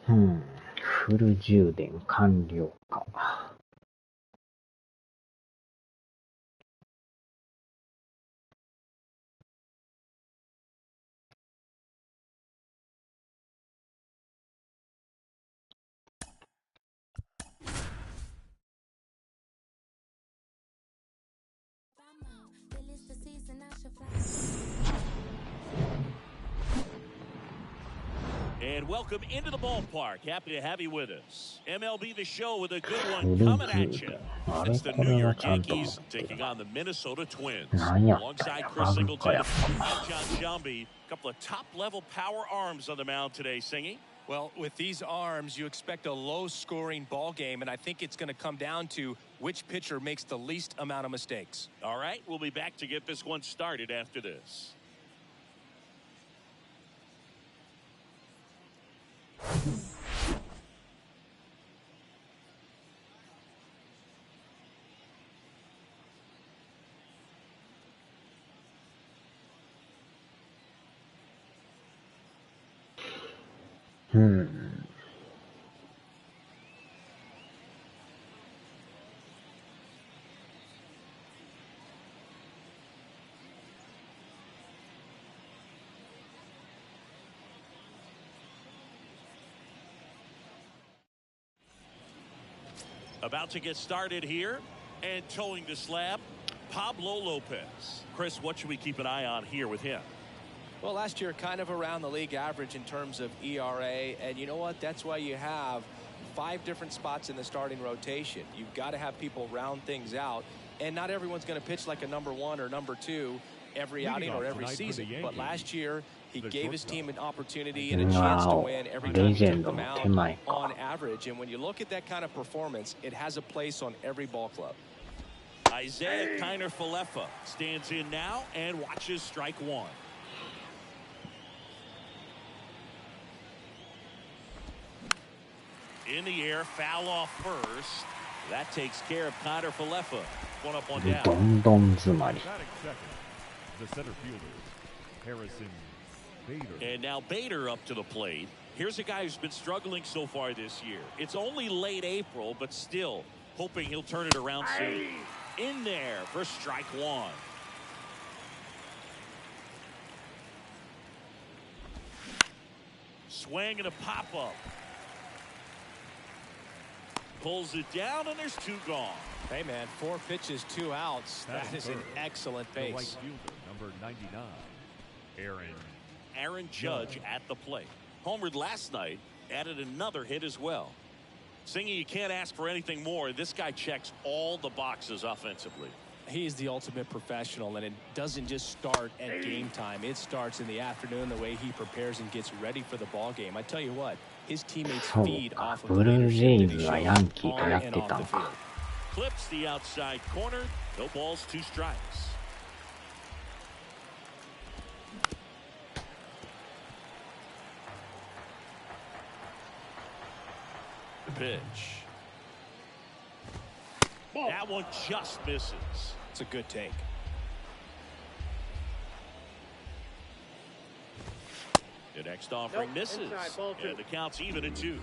フル充電完了か。And welcome into the ballpark. Happy to have you with us. MLB The Show with a good one coming at you. It's the New York Yankees taking on the Minnesota Twins. Alongside Chris Singleton and John Shelby, a couple of top-level power arms on the mound today, Singy. Well, with these arms, you expect a low-scoring ball game, and I think it's going to come down to which pitcher makes the least amount of mistakes. All right, we'll be back to get this one started after this. About to get started here and towing the slab, Pablo Lopez. Chris, what should we keep an eye on here with him? Well, last year kind of around the league average in terms of ERA, and you know what? That's why you have 5 different spots in the starting rotation. You've got to have people round things out, and not everyone's going to pitch like a number 1 or number 2 every outing or every season. But last year, he gave his team an opportunity and a chance to win every time he took them out on average. And when you look at that kind of performance, it has a place on every ball club. Isaiah Kiner-Falefa stands in now and watches strike 1. In the air, foul off first. That takes care of Kiner-Falefa. 1 up, 1 down. どんどん詰まり。 The center fielder, Harrison Bader. And now Bader up to the plate. Here's a guy who's been struggling so far this year. It's only late April, but still hoping he'll turn it around soon. In there for strike 1. Swing and a pop-up. Pulls it down, and there's 2 gone. Hey, man, 4 pitches, 2 outs. That is an excellent base. The right fielder, number 99, Aaron Judge at the plate. Homered last night, added another hit as well. Singy, you can't ask for anything more. This guy checks all the boxes offensively. He is the ultimate professional, and it doesn't just start at game time. It starts in the afternoon, the way he prepares and gets ready for the ball game. I tell you what, his teammates feed off of the leadership that he shows on and off the field. Clips the outside corner. No balls, 2 strikes. The pitch. That one just misses. It's a good take. The next offering misses. And the count's even at 2.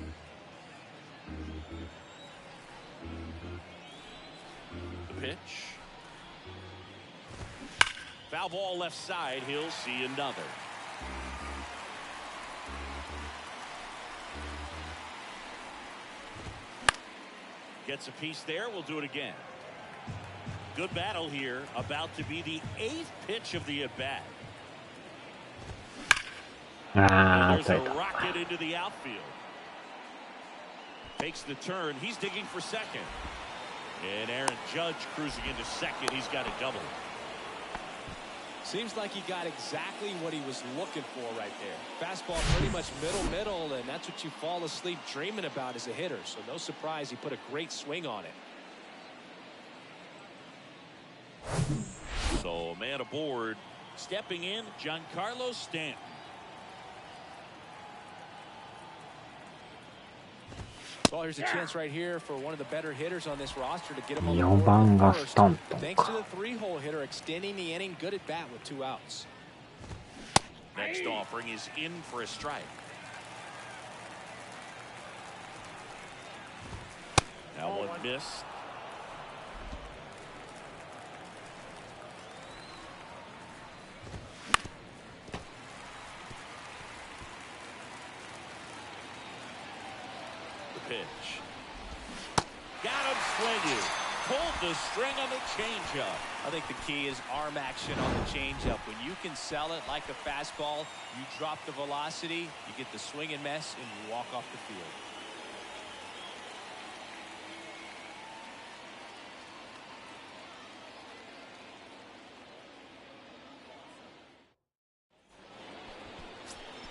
The pitch. Foul ball left side. He'll see another. Gets a piece there. We'll do it again. Good battle here. About to be the 8th pitch of the at-bat. And there's a rocket into the outfield. Takes the turn. He's digging for second. And Aaron Judge cruising into second. He's got a double. Seems like he got exactly what he was looking for right there. Fastball pretty much middle, and that's what you fall asleep dreaming about as a hitter. So no surprise he put a great swing on it. So man aboard. Stepping in, Giancarlo Stanton. Well, here's a chance right here for one of the better hitters on this roster to get him on the 4番がスタントン Thanks to the 3-hole hitter extending the inning. Good at bat with 2 outs. Next offering is in for a strike. That one missed. The pitch. Got him swinging. Pulled the string on the changeup. I think the key is arm action on the changeup. When you can sell it like a fastball, you drop the velocity, you get the swing and miss, and you walk off the field.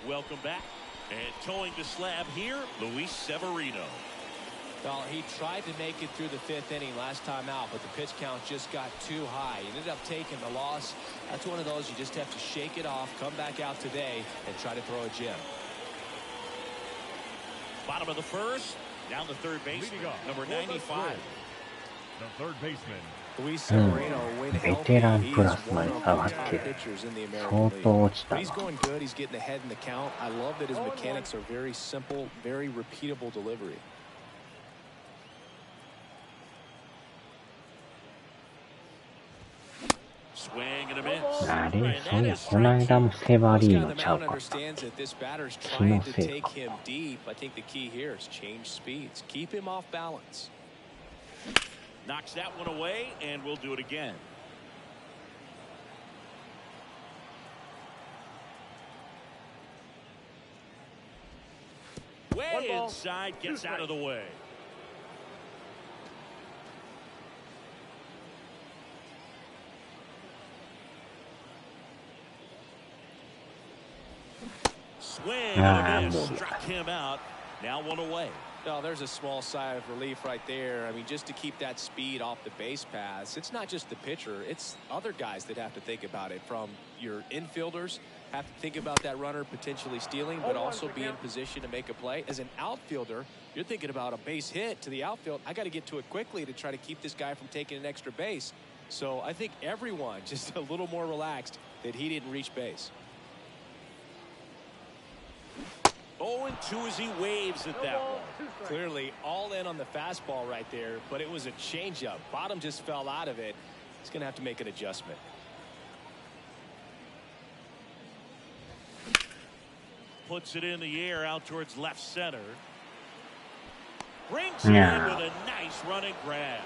Welcome back. And towing the slab here, Luis Severino. Well, he tried to make it through the 5th inning last time out, but the pitch count just got too high. He ended up taking the loss. That's one of those you just have to shake it off, come back out today, and try to throw a gem. Bottom of the 1st, down the third baseman, number 95. The third baseman. Luis Severino, way to help him. He's one of the top pitchers in the American League. But he's going good. He's getting ahead in the count. I love that his mechanics are very simple, very repeatable delivery. Swing and a miss. あれ、そうや、この間もセバリーノちゃうか。 understands that this batter's trying to take him deep. I think the key here is change speeds. Keep him off balance. Knocks that one away, and we'll do it again. Way inside, gets out of the way. Swing and a miss. Struck him out. Now one away. No, there's a small sigh of relief right there. I mean, just to keep that speed off the base paths, it's not just the pitcher, it's other guys that have to think about it. From your infielders, have to think about that runner potentially stealing, but also be in position to make a play. As an outfielder, you're thinking about a base hit to the outfield. I got to get to it quickly to try to keep this guy from taking an extra base. So I think everyone just a little more relaxed that he didn't reach base. 0-2 as he waves at that one. Clearly all in on the fastball right there, but it was a changeup. Bottom just fell out of it. He's going to have to make an adjustment. Puts it in the air out towards left center. Brings it in with a nice running grab.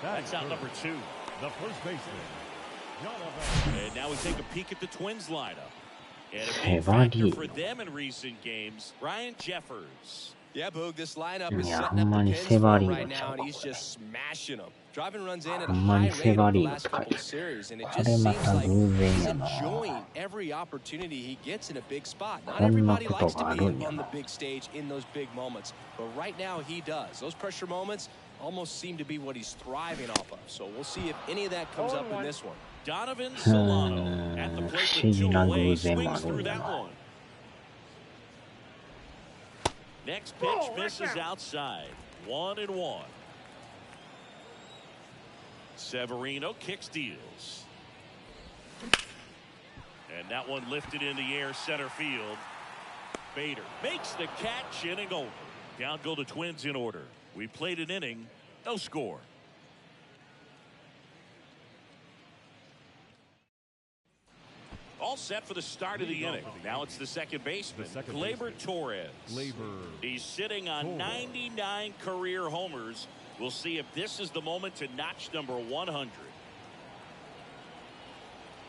That's out number 2. The first baseman. And now we take a peek at the Twins lineup. And a big factor for them in recent games, Ryan Jeffers. Yeah, Boog, this lineup is setting up the pins for him right now, and he's just smashing them. Driving runs in at a high rate over the last couple of series, and it just seems like he's enjoying every opportunity he gets in a big spot. Not everybody likes to be on the big stage in those big moments, but right now he does. Those pressure moments almost seem to be what he's thriving off of. So we'll see if any of that comes up in this one. Donovan Solano at the plate with 2 away, swings through that one. Next pitch misses outside. 1-1. Severino kicks, deals. And that one lifted in the air, center field. Bader makes the catch, inning over. Down go the Twins in order. We played an inning, no score. All set for the start of the inning. Now it's the second baseman, Gleyber Torres. He's sitting on 99 career homers. We'll see if this is the moment to notch number 100.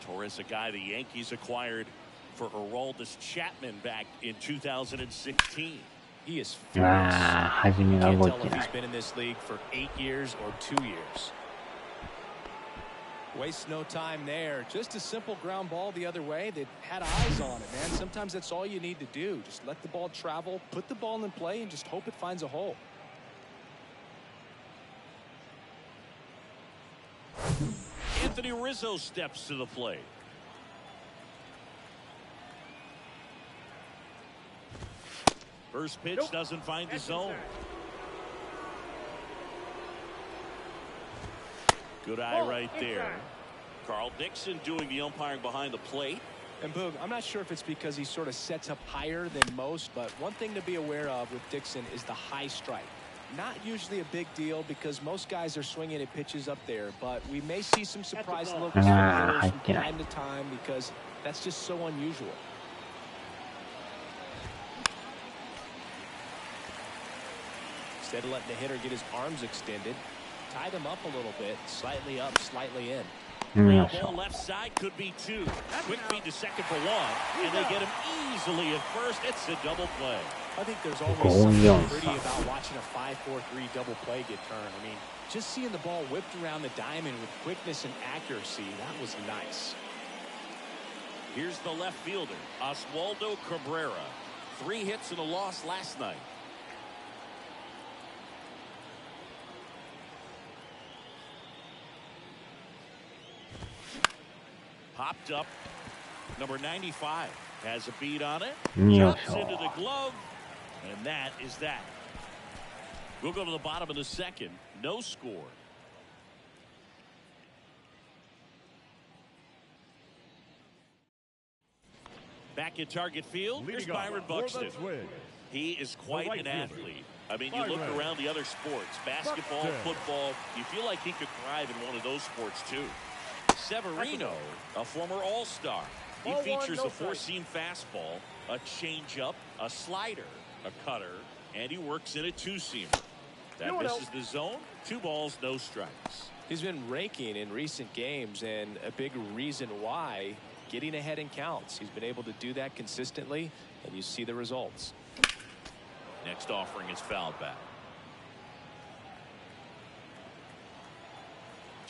Torres, a guy the Yankees acquired for Aroldis Chapman back in 2016. He is furious. Can't tell if he's been been in this league for 8 years or 2 years. Waste no time there. Just a simple ground ball the other way that had eyes on it, man. Sometimes that's all you need to do. Just let the ball travel, put the ball in play, and just hope it finds a hole. Anthony Rizzo steps to the plate. First pitch doesn't find the zone. Good eye right there. Carl Dixon doing the umpiring behind the plate. And Boog, I'm not sure if it's because he sort of sets up higher than most, but one thing to be aware of with Dixon is the high strike. Not usually a big deal because most guys are swinging at pitches up there, but we may see some surprise looks from hitters from time to time because that's just so unusual. Instead of letting the hitter get his arms extended, tie them up a little bit, slightly up, slightly in. Ball left side could be two. Quick feed to second for one, and they get him easily at first. It's a double play. I think there's always something pretty about watching a 5-4-3 double play get turned. I mean, just seeing the ball whipped around the diamond with quickness and accuracy, that was nice. Here's the left fielder, Oswaldo Cabrera. 3 hits and a loss last night. Popped up. Number 95 has a beat on it. Jumps into the glove. And that is that. We'll go to the bottom of the second. No score. Back at Target Field, here's Byron Buxton. He is quite an athlete. I mean, you look around the other sports, basketball, football, you feel like he could thrive in one of those sports too. Severino, a former All-Star. He features a 4-seam fastball, a changeup, a slider, a cutter, and he works in a 2-seamer. That misses the zone. 2 balls, no strikes. He's been raking in recent games, and a big reason why, getting ahead in counts. He's been able to do that consistently, and you see the results. Next offering is fouled back.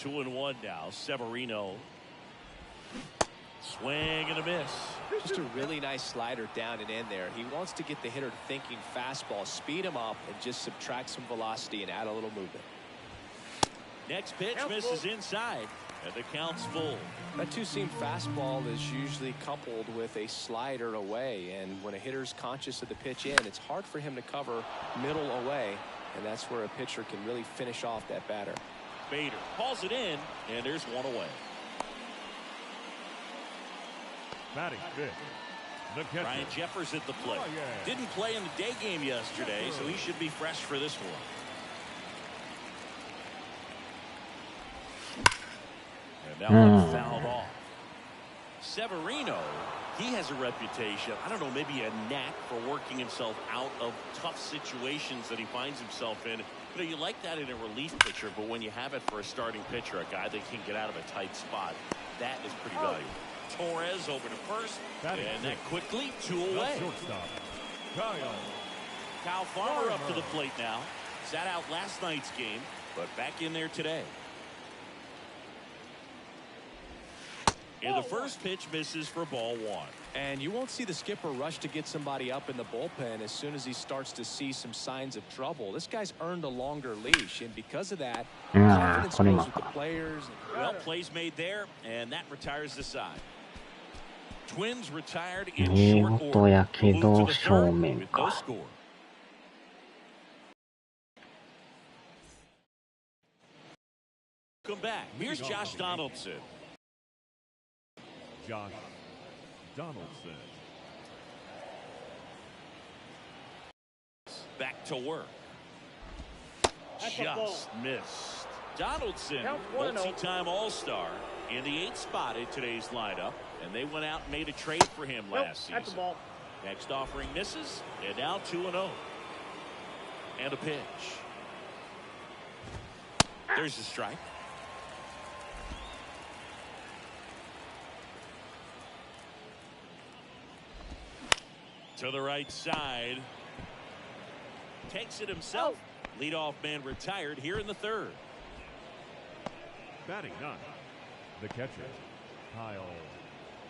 2-1 now. Severino. Swing and a miss. Just a really nice slider down and in there. He wants to get the hitter thinking fastball, speed him up, and just subtract some velocity and add a little movement. Next pitch misses inside, and the count's full. That 2-seam fastball is usually coupled with a slider away, and when a hitter's conscious of the pitch in, it's hard for him to cover middle away, and that's where a pitcher can really finish off that batter. Bader calls it in, and there's one away. Batting fifth, the catcher. Ryan Jeffers at the plate. Didn't play in the day game yesterday, so he should be fresh for this one. And now it's fouled off. Severino, he has a reputation, I don't know, maybe a knack for working himself out of tough situations that he finds himself in. You know, you like that in a relief pitcher, but when you have it for a starting pitcher, a guy that can get out of a tight spot, that is pretty valuable. Torres over to first, and that quickly 2 away. Kyle Farmer up to the plate now. Sat out last night's game, but back in there today. And the first pitch misses for ball 1. And you won't see the skipper rush to get somebody up in the bullpen as soon as he starts to see some signs of trouble. This guy's earned a longer leash, and because of that, confidence grows with the players. Well, plays made there, and that retires the side. Twins retired in short order. Move to the third with no score. Come back. Here's Josh Donaldson. Josh Donaldson. Back to work. Just missed. Donaldson, multi-time All-Star, in the 8th spot in today's lineup, and they went out and made a trade for him last season. Next offering misses, and now 2-0. And a pitch. There's the strike. To the right side. Takes it himself. Leadoff man retired here in the 3rd. Batting 9, the catcher, Kyle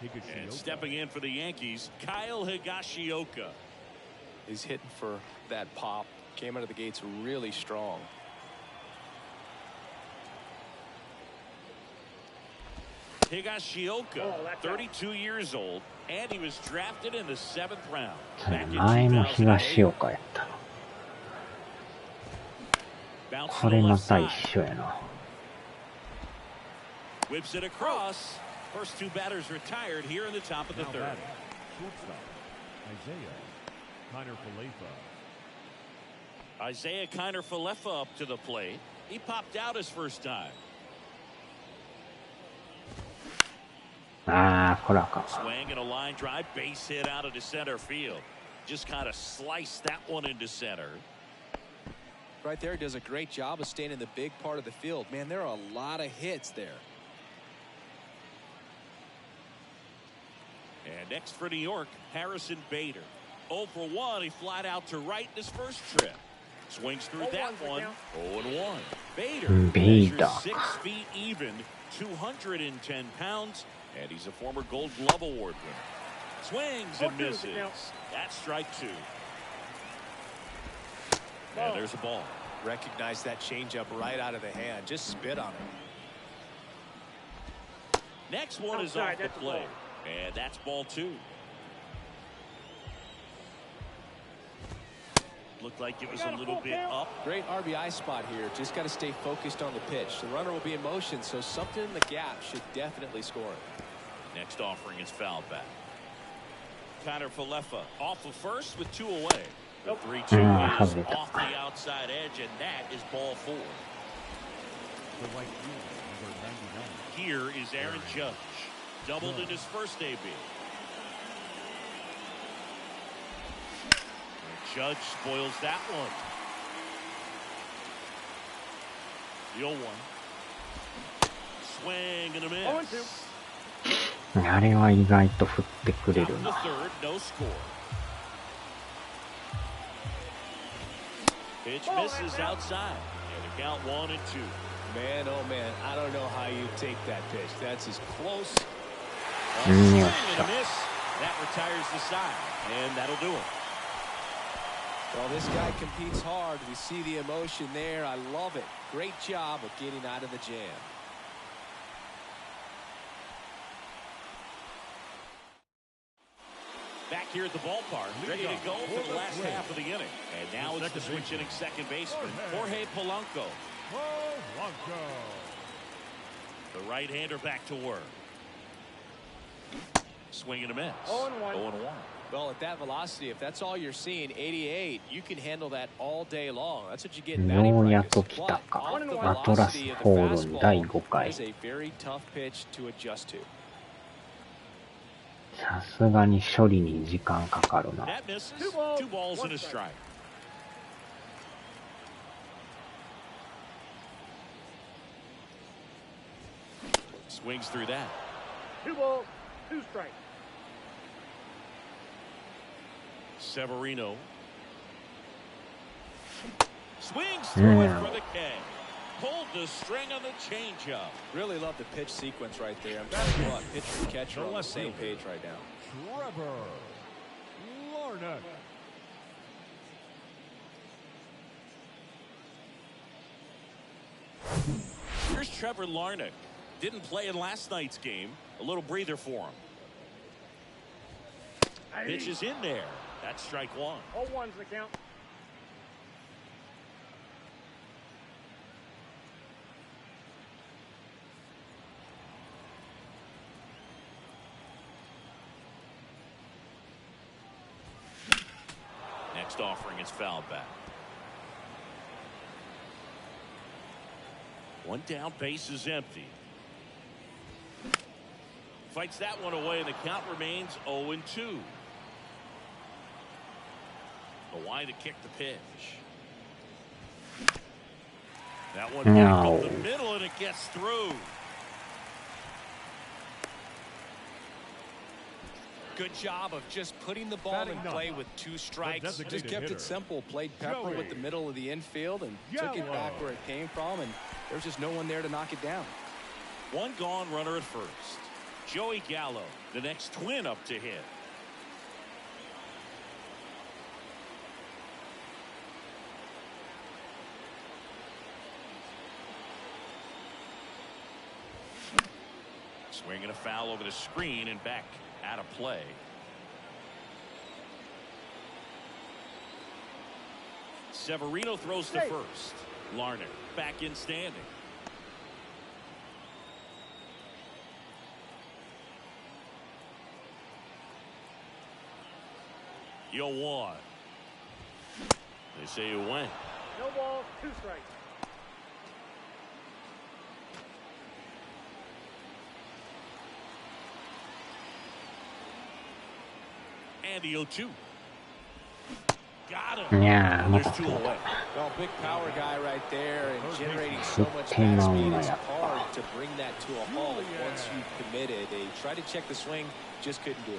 Higashioka. And stepping in for the Yankees, Kyle Higashioka. He's hitting for that pop. Came out of the gates really strong. Higashioka, 32 years old, and he was drafted in the 7th round. Back in 前も東岡やったな。これまた一緒やな。Whips it across. First 2 batters retired here in the top of the 3rd. Shortstop, Isaiah Kiner-Falefa. Isaiah Kiner-Falefa up to the plate. He popped out his first time. ああ、これはあかんわ。 Swing and a line drive, base hit out into center field. Just kind of sliced that one into center. Right there, does a great job of staying in the big part of the field. Man, there are a lot of hits there. And next for New York, Harrison Bader. 0 for 1. He flied out to right in his first trip. Swings through that one. 0-1. Bader measures 6 feet even, 210 pounds, and he's a former Gold Glove Award winner. Swings and misses. That's strike 2. And there's a ball. Recognize that changeup right out of the hand. Just spit on it. Next one is off the plate. And that's ball 2. Looked like it was a little bit up. Great RBI spot here. Just got to stay focused on the pitch. The runner will be in motion, so something in the gap should definitely score it. Next offering is foul back. Kiner-Falefa off of first with 2 away. The 3-2 is off the outside edge, and that is ball 4. Here is Aaron Judge. Doubled in his first AB. Judge spoils that one. The 0-1. Swing and a miss. あれは意外と振ってくれる The な。 third, no score. Pitch misses outside. And the count 1-2. Man, oh man, I don't know how you take that pitch. That's as close. Swing and a miss. That retires the side, and that'll do it. Well, this guy competes hard. We see the emotion there. I love it. Great job of getting out of the jam. Back here at the ballpark, ready to go for the last half of the inning. And now it's the switch inning second baseman, Jorge Polanco. The right-hander back to work. Swing and a miss. 0-1. Well, at that velocity, if that's all you're seeing, 88, you can handle that all day long. That's what you get in batting ようや practice. く来た But か。 off the マトラス velocity of ホ the ールン第 fastball, 5 that 回。 is a very tough pitch to adjust to. さすがに処理に時間かかるな。 That misses. 2 balls and a strike. Swings through that. 2 balls, 2 strikes. Severino. Swings through it for the K. Pulled the string on the changeup. Really love the pitch sequence right there. I'm telling you what, pitcher and catcher are on the same page right now. Trevor Larnach. Here's Trevor Larnach. Didn't play in last night's game. A little breather for him. Pitch is in there. That's strike 1. 0-1's the count. Next offering is fouled back. 1 down, base is empty. Fights that one away, and the count remains 0-2. A wide to kick the pitch. That one back up the middle, and it gets through. Good job of just putting the ball in play with 2 strikes. Just kept it simple. Played pepper with the middle of the infield and took it back where it came from, and there's just no one there to knock it down. 1 gone, runner at first. Joey Gallo, the next twin up to hit. Swinging a foul over the screen and back out of play. Severino throws to first. Larnach back in standing. You'll want. They say you went. No ball, 2 strikes. And the 0-2. Got him. Yeah, There's 2 away. Well, big power guy right there, and generating so much back speed is hard to bring that to a halt once you've committed. They tried to check the swing, just couldn't do it.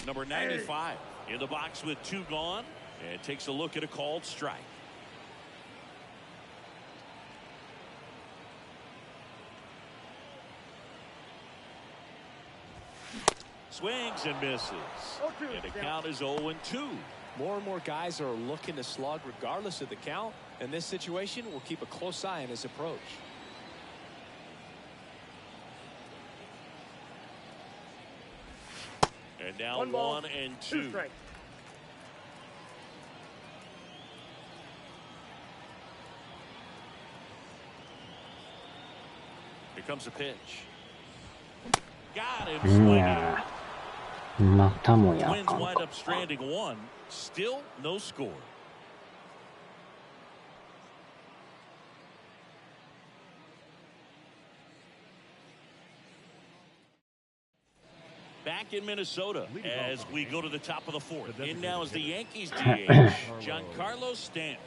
Number 95 in the box with 2 gone, and takes a look at a called strike. Swings and misses. And the count is 0-2. More and more guys are looking to slug regardless of the count. In this situation, we'll keep a close eye on his approach. And now 1 and 2. 2 strikes. Here comes a pitch. Got him swinging. Twins wind up stranding 1. Still no score. Back in Minnesota as we go to the top of the 4th. In now is the Yankees DH, Giancarlo Stanton.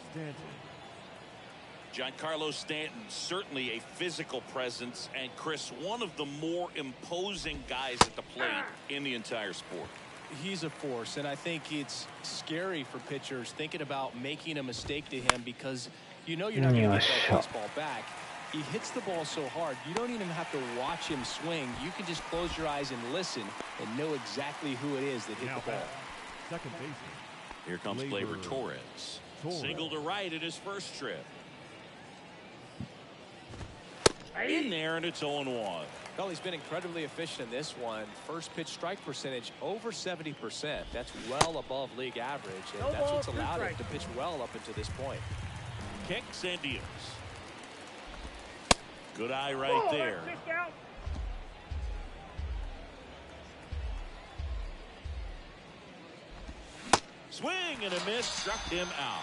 Giancarlo Stanton, certainly a physical presence, and Chris, one of the more imposing guys at the plate in the entire sport. He's a force, and I think it's scary for pitchers thinking about making a mistake to him because you know you're not going to get that baseball back. He hits the ball so hard, you don't even have to watch him swing. You can just close your eyes and listen and know exactly who it is that hit the ball. Second baseman. Here comes Gleyber Torres. Single to right at his first trip. In there, and it's 0-1. Well, he's been incredibly efficient in this one. First pitch strike percentage over 70%. That's well above league average, and that's what's allowed him to pitch well up until this point. Kicks and deals. Good eye right there. Swing and a miss, struck him out.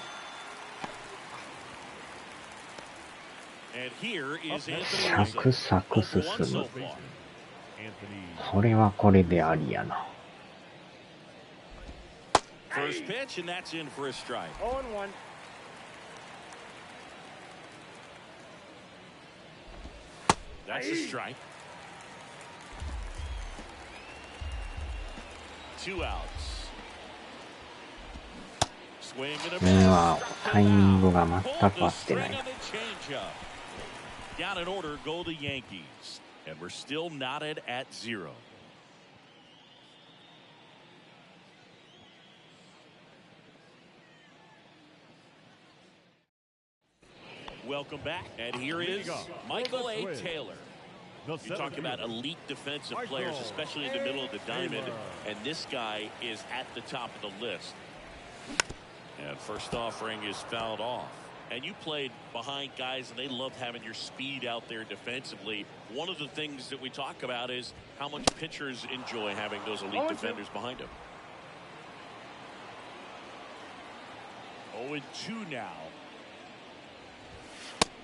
And here is Anthony Rizzo. サクサク進む。それはこれでありやな。First pitch, and that's in for a strike. 0-1. That's a strike. 2 outs. Swing and a miss. タイミングが全く合ってない。Down in order go the Yankees, and we're still knotted at 0. Welcome back, and here is Michael A. Taylor. You talk about elite defensive players, especially in the middle of the diamond, and this guy is at the top of the list. And first offering is fouled off. And you played behind guys, and they love having your speed out there defensively. One of the things that we talk about is how much pitchers enjoy having those elite defenders behind them. 0-2 now.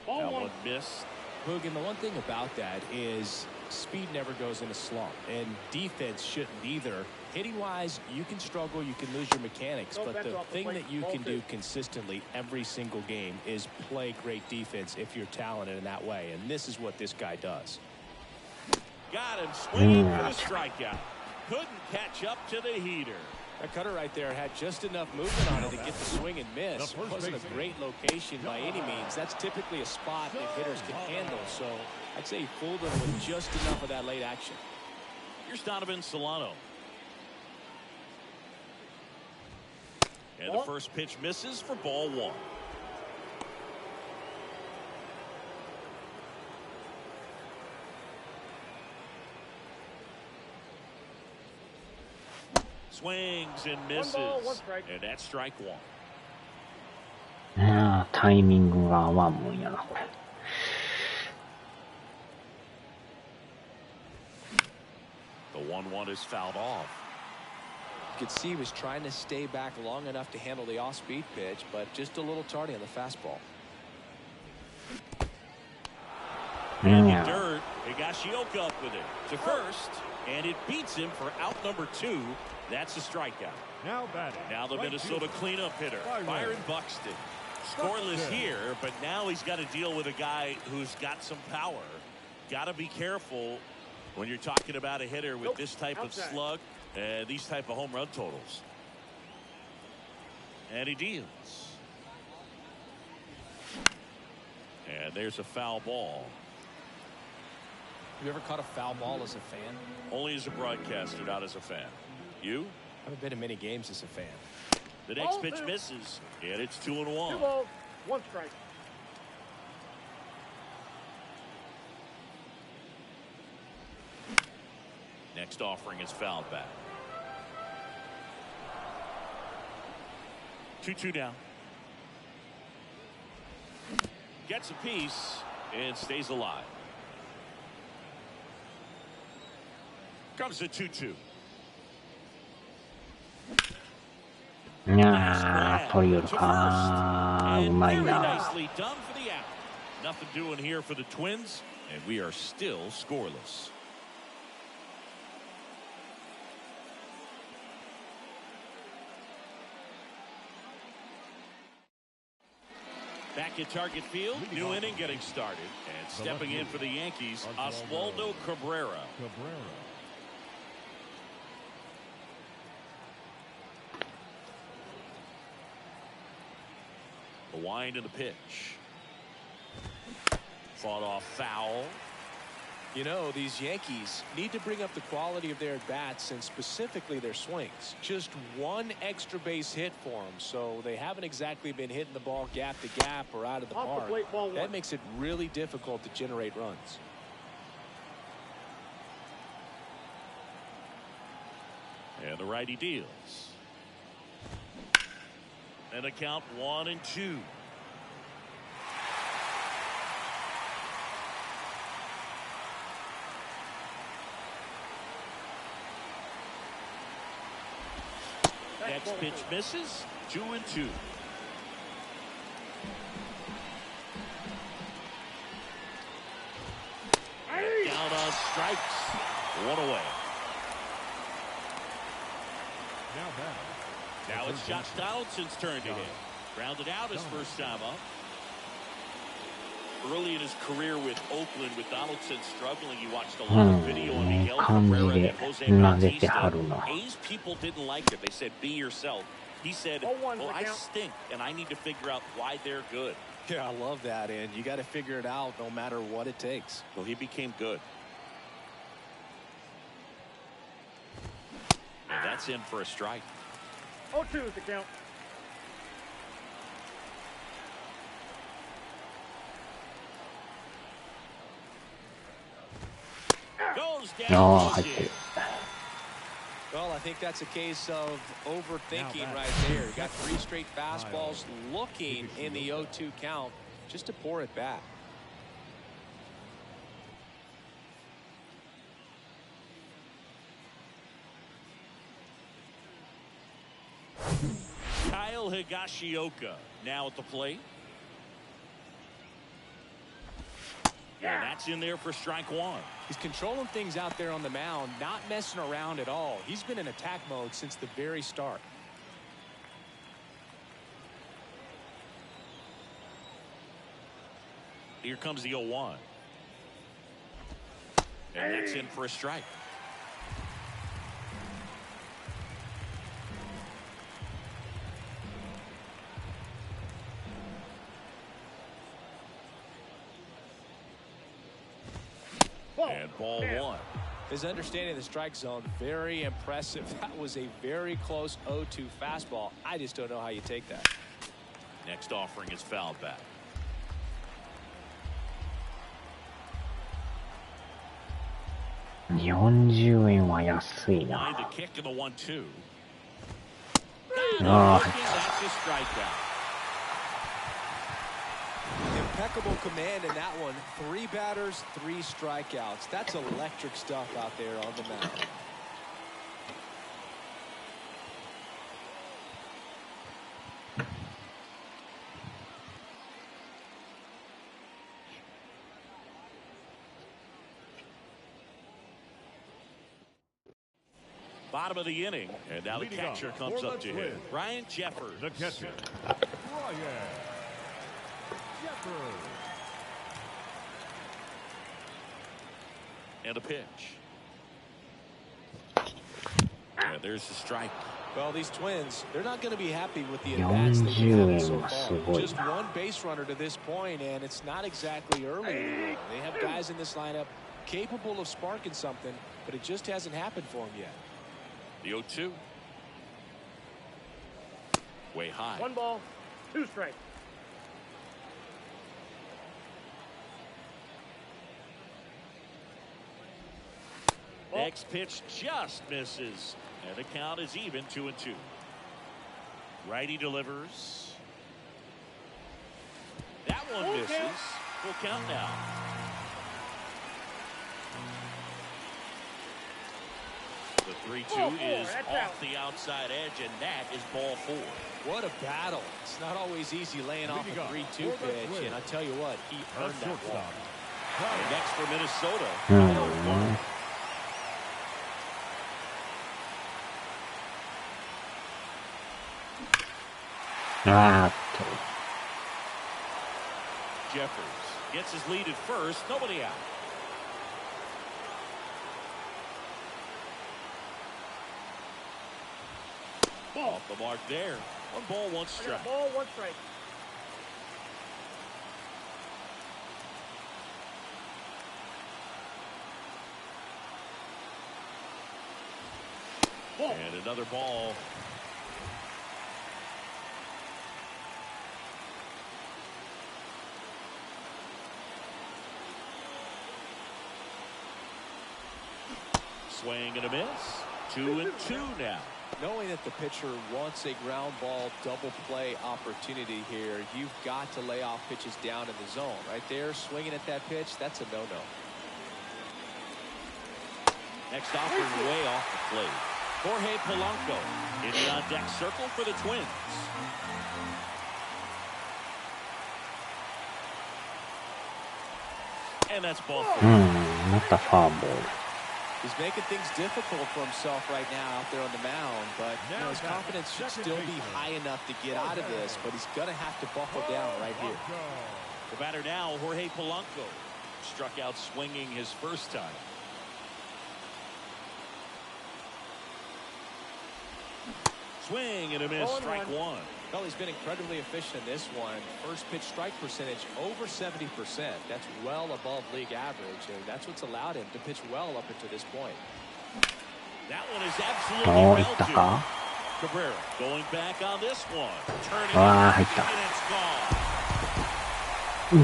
That one missed. Hoog, and the one thing about that is speed never goes in a slump, and defense shouldn't either. Hitting-wise, you can struggle, you can lose your mechanics, but the thing that you can do consistently every single game is play great defense if you're talented in that way, and this is what this guy does. Got him swinging for the strikeout. Couldn't catch up to the heater. That cutter right there had just enough movement on it to get the swing and miss. It wasn't a great location by any means. That's typically a spot that hitters can handle, so I'd say he fooled him with just enough of that late action. Here's Donovan Solano. And the first pitch misses for ball 1. Swings and misses. 1 ball, 1 strike. And that's strike 1. タイミングが合わんもんやな、これ。1-1 is fouled off. You could see he was trying to stay back long enough to handle the off-speed pitch, but just a little tardy on the fastball. In the dirt, Higashioka up with it to first, and it beats him for out number 2. That's a strikeout. Now batting. Now the Minnesota cleanup hitter, Byron Buxton. Scoreless here, but now he's got to deal with a guy who's got some power. Got to be careful when you're talking about a hitter with this type of slug and these type of home run totals. And he deals. And there's a foul ball. Have you ever caught a foul ball as a fan? Only as a broadcaster, not as a fan. You? I haven't been in many games as a fan. The next pitch misses, and it's 2-1. 2 balls, 1 strike. Next offering is fouled back. 2-2 now. Gets a piece and stays alive. Comes to 2-2. いやー、取りよるかー、うまいな。 Nicely done for the out. Nothing doing here for the Twins, and we are still scoreless. Back at Target Field, new inning getting started, and stepping in for the Yankees, Oswaldo Cabrera. The wind and the pitch. Fought off foul. You know, these Yankees need to bring up the quality of their at-bats and specifically their swings. Just one extra base hit for them, so they haven't exactly been hitting the ball gap to gap or out of the park. That makes it really difficult to generate runs. And the righty deals. And a count 1-2. Next pitch misses. 2-2. Down on strikes. 1 away. Now it's Josh Donaldson's turn to hit. Grounded out his first time up. Early in his career with Oakland, with Donaldson struggling, you watched a lot of video on Miguel Cabrera and Jose Bautista. A's people didn't like it. They said, be yourself. He said, well, I stink, and I need to figure out why they're good. Yeah, I love that, and you got to figure it out no matter what it takes. Well, he became good. And that's in for a strike. 0-2 is the count. Goes down. Well, I think that's a case of overthinking right there. You got 3 straight fastballs looking in the 0-2 count just to pour it back. Kyle Higashioka now at the plate. And that's in there for strike 1. He's controlling things out there on the mound, not messing around at all. He's been in attack mode since the very start. Here comes the 0-1. And that's in for a strike. And ball 1. His understanding of the strike zone, very impressive. That was a very close 0-2 fastball. I just don't know how you take that. Next offering is fouled back. $40は安いな。 Behind the kick in the 1-2. Oh. That's a strikeout. Impeccable command in that one. 3 batters, 3 strikeouts. That's electric stuff out there on the mound. Bottom of the inning, and now the catcher comes up to hit. Ryan Jeffers. The catcher, Ryan Jeffers. And a pitch. And there's the strike. Well, these Twins, they're not going to be happy with the at-bats they've had so far. Just one base runner to this point, and it's not exactly early. They have guys in this lineup capable of sparking something, but it just hasn't happened for them yet. The 0-2. Way high. 1 ball, 2 strikes. Next pitch just misses. And the count is even 2-2. Righty delivers. That one misses. Full count now. The 3-2 is off the outside edge, and that is ball 4. What a battle. It's not always easy laying off a 3-2 pitch, and I tell you what, he earned that walk. And next for Minnesota. Jeffers gets his lead at first. Nobody out. Off the mark there. 1 ball, 1 strike. 1 ball, 1 strike. And another ball. Swing and a miss. 2-2 now. Knowing that the pitcher wants a ground ball double play opportunity here, you've got to lay off pitches down in the zone. Right there, swinging at that pitch, that's a no-no. Next offering way off the plate. Jorge Polanco in the on-deck circle for the Twins. And that's ball 4. Not a foul ball. He's making things difficult for himself right now out there on the mound, but you know, his confidence should still be high enough to get out of this, but he's going to have to buckle down right here. The batter now, Jorge Polanco, struck out swinging his first time. Swing and a miss, strike 1. Well, he's been incredibly efficient in this one. First pitch strike percentage over 70%. That's well above league average, and that's what's allowed him to pitch well up until this point. That one is absolutely well to Cabrera going back on this one. Turning it and it's gone.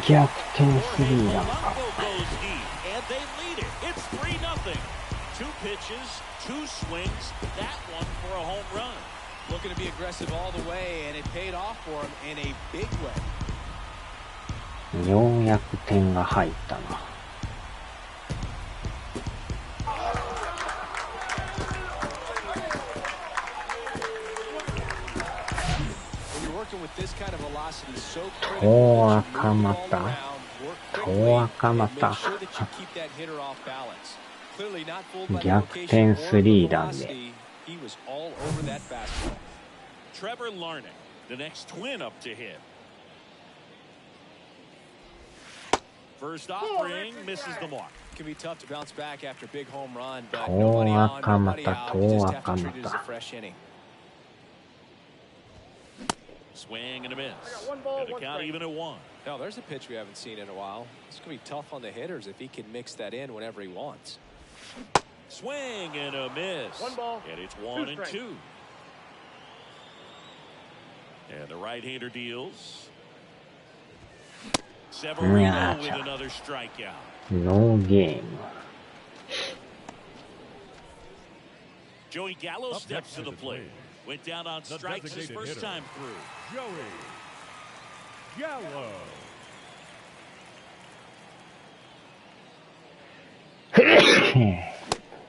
逆転スリーランか。 Polanco goes deep, and they lead it. It's 3-0. 2 pitches, 2 swings. That one for a home run. Looking to be aggressive all the way, and it paid off for him in a big way. ようやく点が入ったな。遠赤股。遠赤股。逆転スリーランで。He was all over that fastball. Trevor Larnach, the next Twin up to hit. First offering misses the mark. It can be tough to bounce back after a big home run, but nobody on, nobody out. We just have to treat it as a fresh inning. Swing and a miss. And the count even at 1. Now there's a pitch we haven't seen in a while. It's going to be tough on the hitters if he can mix that in whenever he wants. Swing and a miss. 1 ball. And it's 1-2. And the right-hander deals. Severino with another strikeout. No game. Joey Gallo steps to the plate. Went down on strikes his first time through. Joey Gallo.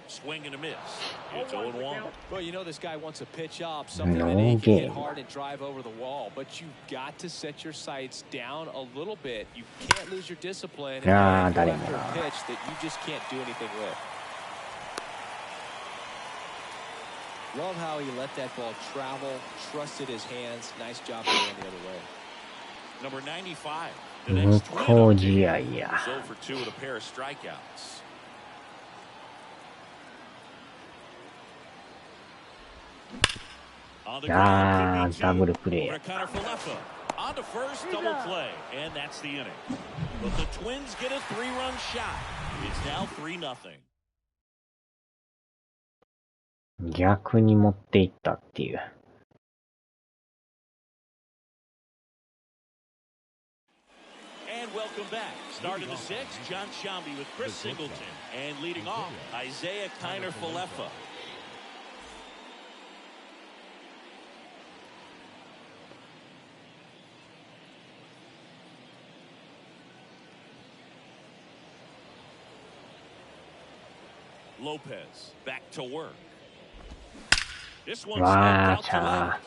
Swing and a miss. It's 0-1. Well, you know this guy wants to pitch up, something that he can hit hard and drive over the wall. But you've got to set your sights down a little bit. You can't lose your discipline and go after a pitch that you just can't do anything with. Love how he let that ball travel, trusted his hands. Nice job going the other way. Number 95. 無効試合や。0 for 2 with a pair of strikeouts. On the ground, could be 2. ダブルプレーや。 On to first, double play, and that's the inning. But the Twins get a 3-run shot. It's now 3-0. 逆に持っていったっていう。And welcome back. Start of the 6th, John Shambi with Chris Singleton. And leading off, Isaiah Kiner-Falefa. Lopez back to work. This one's out to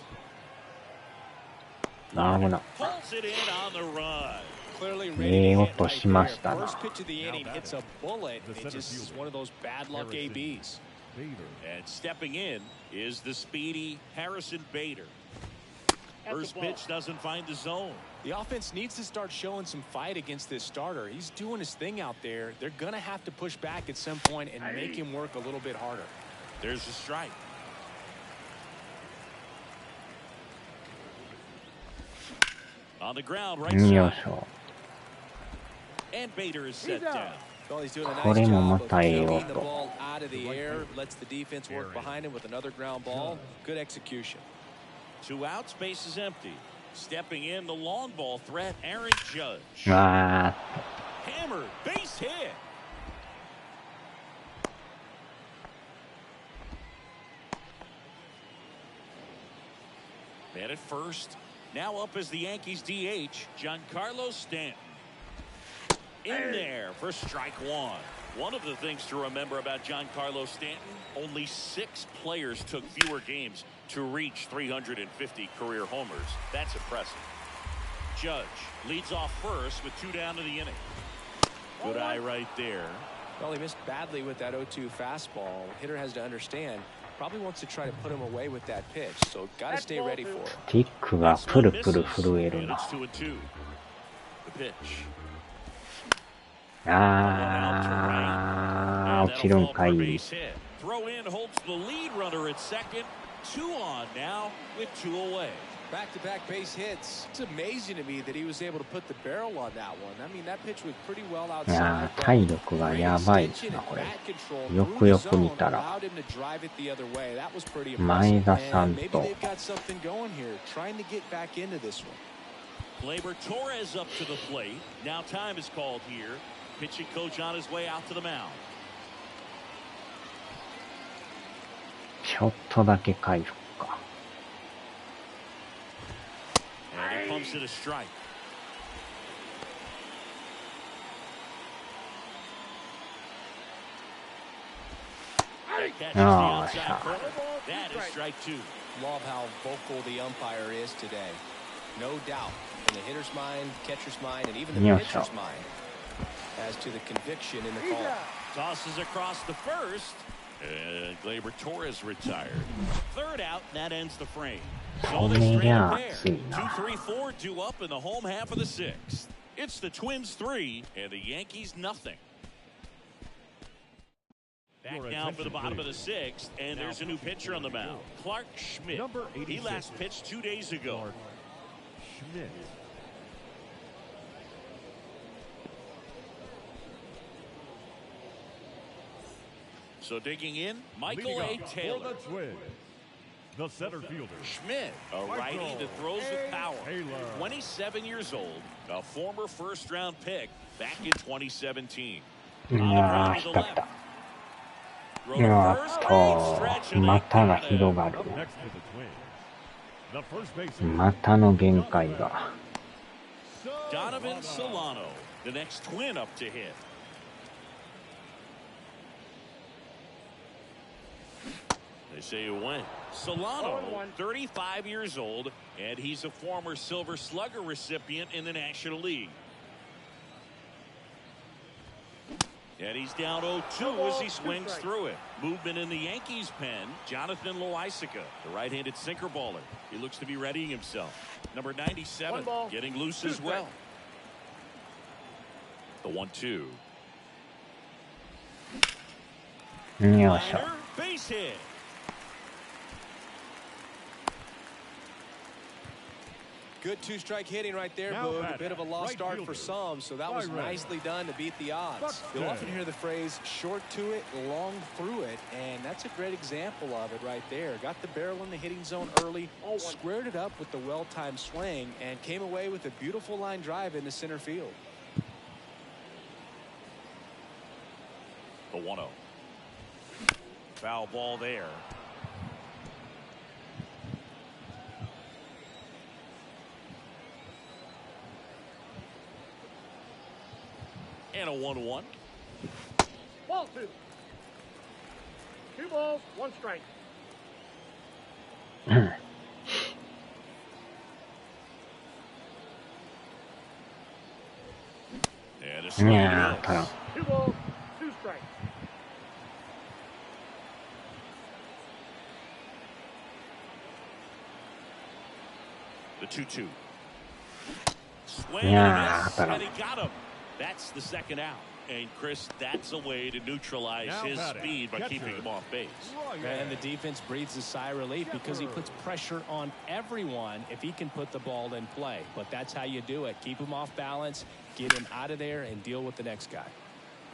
left. Pulls it in on the run. Clearly 音しましたな。 First pitch of the inning hits a bullet. It just is one of those bad luck ABs. And stepping in is the speedy Harrison Bader. First pitch doesn't find the zone. The offense needs to start showing some fight against this starter. He's doing his thing out there. They're going to have to push back at some point and make him work a little bit harder. There's a strike. On the ground, right side. And Bader is set down. Well, he's doing a こ nice れも job ま of たええ getting 音。 the ball out of the air, lets the defense work behind him with another ground ball. Good execution. 2 outs, base is empty. Stepping in, the long ball threat, Aaron Judge. Hammered, base hit. Man at first. Now up as the Yankees DH, Giancarlo Stanton. In there for strike 1. One of the things to remember about Giancarlo Stanton, only 6 players took fewer games to reach 350 career homers. That's impressive. Judge leads off first with 2 down to the inning. Good eye right there. Well, he missed badly with that 0-2 fastball. Hitter has to understand. Probably wants to try to put him away with that pitch. So got to stay ready for it. スティックがプルプル震える And な。 it's 2-2. The pitch. 落ちるんかい。 Throw in holds the lead runner at second. 2 on now with 2 away. Back-to-back base hits. It's amazing to me that he was able to put the barrel on that one. I mean, that pitch was pretty well いや outside. 体力がやばいですな、これ。よくよく見たら。前田さんと。Gleyber Torres up to the plate. Now time is called here. Pitching coach on his way out to the mound. ちょっとだけ回復か。And he pumps it a strike. Catches the outside corner. That is strike 2. Love how vocal the umpire is today. No doubt in the hitter's mind, catcher's mind, and even the pitcher's mind as to the conviction in the call. Tosses across the first. And Gleyber Torres retired. 3rd out, and that ends the frame. So they straight up there. 2-3-4 due up in the home half of the 6th. It's the Twins 3 and the Yankees nothing. Back now for the bottom of the 6th, and there's a new pitcher on the mound. Clark Schmidt. He last pitched 2 days ago. Schmidt. So digging in, Michael A. Taylor. The center fielder. Schmidt, a righty that throws with power. 27 years old, a former first-round pick back in 2017. いやー、来た来た。やっと、股が広がる。股の限界が。Donovan Solano, the next Twin up to hit. They say it went. Solano, 35 years old, and he's a former Silver Slugger recipient in the National League. And he's down 0-2 as he swings through it. Movement in the Yankees pen. Jonathan Loaisiga, the right-handed sinker baller. He looks to be readying himself. Number 97 getting loose as well. The 1-2. Liner, base hit. Good two-strike hitting right there, Boog. A bit of a lost start for some, so that was nicely done to beat the odds. You'll often hear the phrase, short to it, long through it, and that's a great example of it right there. Got the barrel in the hitting zone early, squared it up with the well-timed swing, and came away with a beautiful line drive into center field. The 1-0. Foul ball there. And a 1-1. Ball 2. 2 balls, 1 strike. And a swing. 2 balls, 2 strikes. The 2-2. Swing and miss, and he got him. That's the second out. And, Chris, that's a way to neutralize his speed by keeping him off base. And the defense breathes a sigh of relief because he puts pressure on everyone if he can put the ball in play. But that's how you do it. Keep him off balance, get him out of there, and deal with the next guy.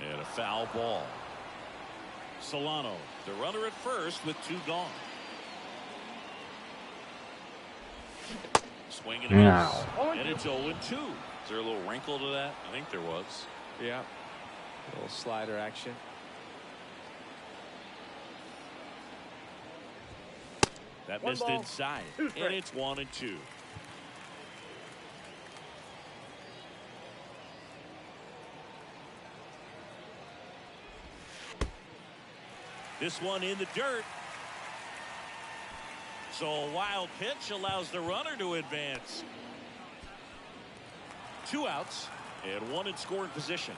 And a foul ball. Solano, the runner at first with 2 gone. Swing and a miss. And it's 0-2. Is there a little wrinkle to that? I think there was. Yeah. A little slider action. That missed inside. And it's 1-2. This one in the dirt. So a wild pitch allows the runner to advance. 2 outs and 1 in scoring position.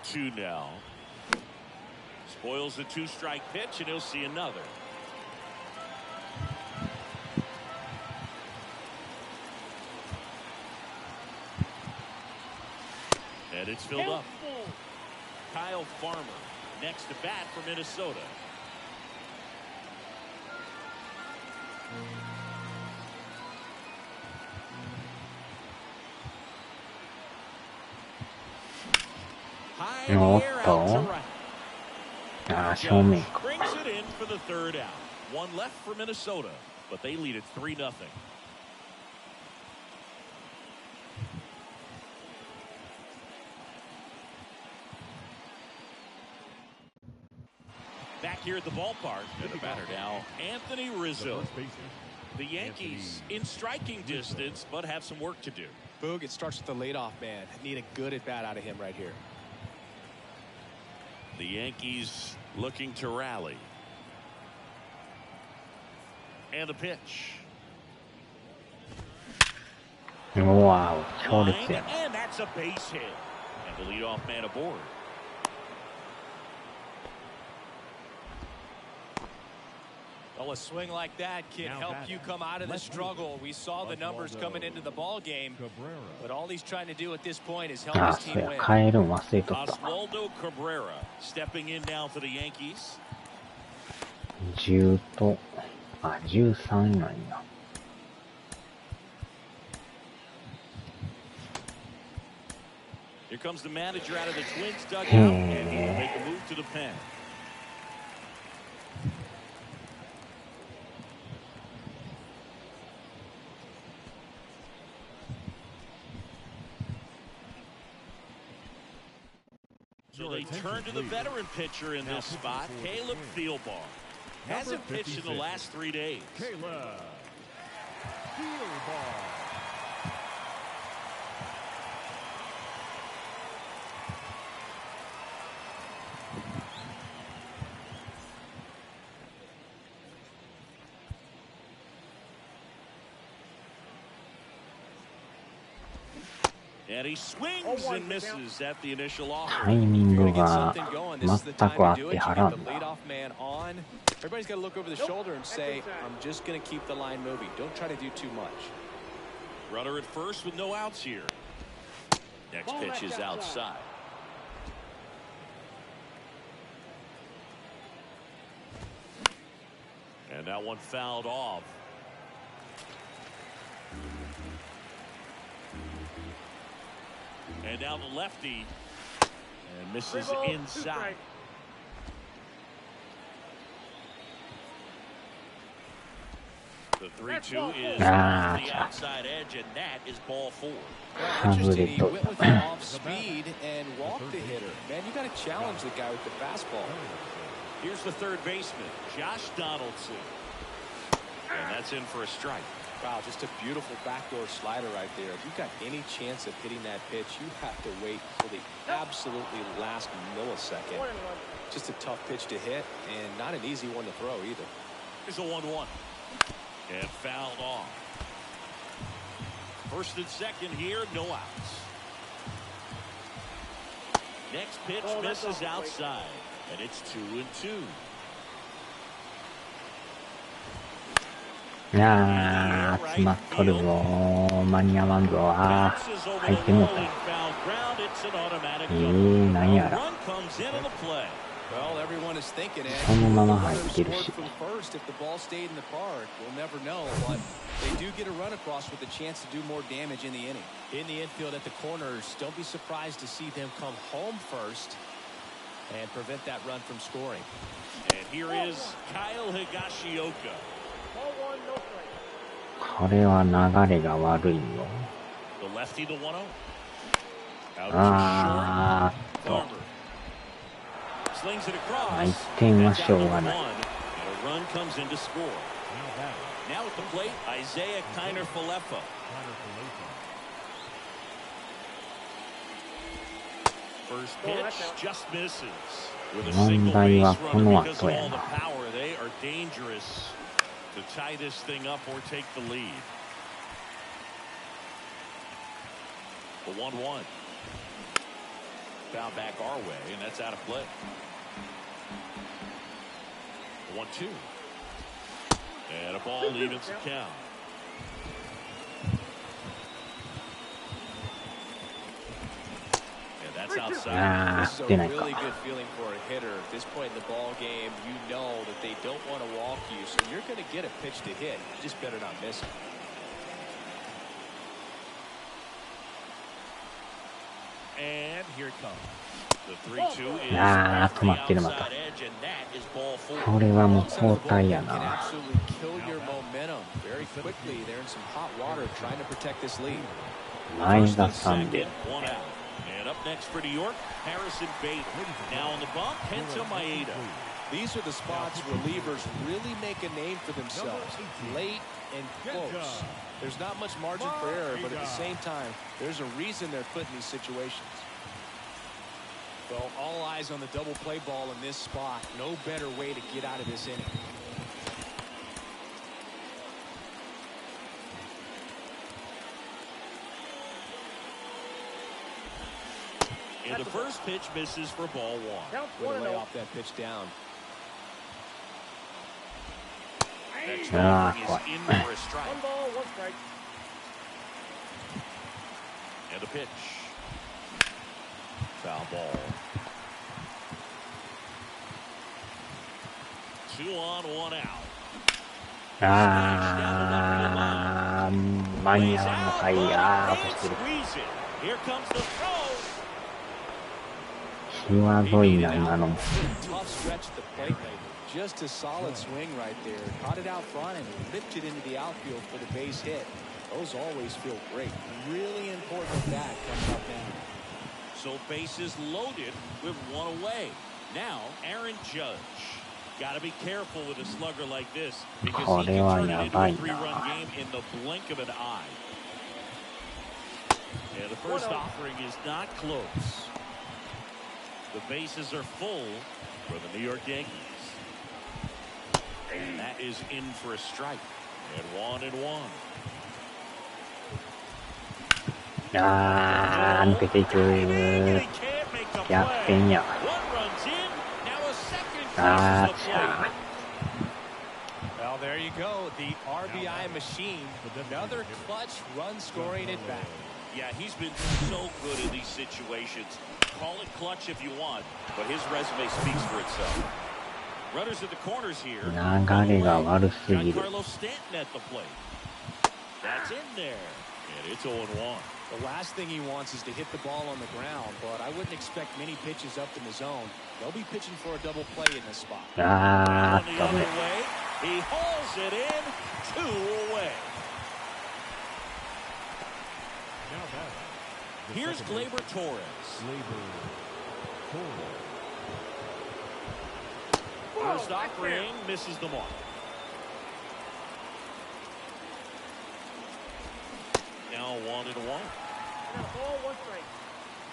Two now. Spoils the 2-strike pitch, and he'll see another. And it's filled up. Kyle Farmer next to bat for Minnesota. High in the air, out to right. Judge brings it in for the 3rd out. 1 left for Minnesota, but they lead it 3-0. Back here at the ballpark, and the batter now, Anthony Rizzo. The Yankees in striking distance, but have some work to do. Boog, it starts with the leadoff man. Need a good at-bat out of him right here. The Yankees looking to rally. And the pitch. Wow, Line, and that's a base hit. And the leadoff man aboard. Well, a swing like that can help you come out of the struggle. We saw the numbers coming into the ball game, but all he's trying to do at this point is help his team win. Oswaldo Cabrera stepping in now for the Yankees. 10と、13なんや。Here comes the manager out of the Twins dugout, and he will make a move to the pen. So they turn to the veteran pitcher in this spot, Caleb Thielbar. Hasn't pitched in the last 3 days. Caleb Thielbar. And he swings and misses at the initial offer. タイミングが全く合ってはらんな。 Everybody's got to look over the shoulder and say, I'm just going to keep the line moving. Don't try to do too much. Runner at first with no outs here. Next pitch is outside. And that one fouled off. And now the lefty. And misses inside. The 3-2 is off the outside edge, and that is ball 4. Interesting, he went with the off speed and walked the hitter. Man, you got to challenge the guy with the fastball. Here's the third baseman, Josh Donaldson. And that's in for a strike. Wow, just a beautiful backdoor slider right there. If you've got any chance of hitting that pitch, you have to wait for the absolutely last millisecond. Just a tough pitch to hit, and not an easy one to throw either. Here's a 1-1. And fouled off. First and second here, no outs. Next pitch misses outside, and it's 2-2. いやー、詰まっとるぞ。間に合わんぞ。あー、入ってもうた。なんやら。そのまま入ってるし。They do get a run across with a chance to do more damage in the inning. In the infield at the corners, don't be surprised to see them come home first and prevent that run from scoring. And here is Kyle Higashioka. これは流れが悪いよ。The lefty, the 1-0. あーっと。1点はしょうがない。 Run comes in to score. Now at the plate, Isaiah Kiner-Falefa. First pitch just misses. With a single base runner because of all the power, they are dangerous to tie this thing up or take the lead. The 1-1. Foul back our way, and that's out of play. The 1-2. And a ball evens the count. And that's outside. This is a really good feeling for a hitter. At this point in the ball game, you know that they don't want to walk you, so you're going to get a pitch to hit. You just better not miss it. And here it comes. The 3-2 is あー、止まってるまた。これはもう交代やな。前田さんで。And up next for New York, Harrison Bader. Now on the bump, Kenta Maeda. These are the spots relievers really make a name for themselves. Late and close. There's not much margin for error, but at the same time, there's a reason they're put in these situations. Well, all eyes on the double play ball in this spot. No better way to get out of this inning. And the first pitch misses for ball 1. Way to lay off that pitch down. Next offering is in for a strike. 1 ball, 1 strike. And the pitch. Foul ball. 2 on, 1 out. あー、間に合わんのかい。あー、落としてる。Here comes the throw. 際どいな、今のも。 Just a solid swing right there. Caught it out front and ripped it into the outfield for the base hit. Those always feel great. Really important that comes up now. So bases loaded with 1 away. Now Aaron Judge. Got to be careful with a slugger like this because he can turn it into a 3-run game in the blink of an eye. And the first offering is not close. The bases are full for the New York Yankees. And that is in for a strike. And 1-1. あー、抜けていく。逆転や。あーちゃ。Well, there you go. The RBI machine. Another clutch run scoring at bat. Yeah, he's been so good in these situations. Call it clutch if you want, but his resume speaks for itself. Runners at the corners here. 流れが悪すぎる。 Carlos Stanton at the plate. That's in there. And it's 0-1. The last thing he wants is to hit the ball on the ground, but I wouldn't expect many pitches up in the zone. They'll be pitching for a double play in this spot. あ On ー、 the ダ other メ。 way, he hauls it in, 2 away. Now that. Here's Gleyber Torres. First offering misses the mark. Now 1-1. Ball, 1 strike.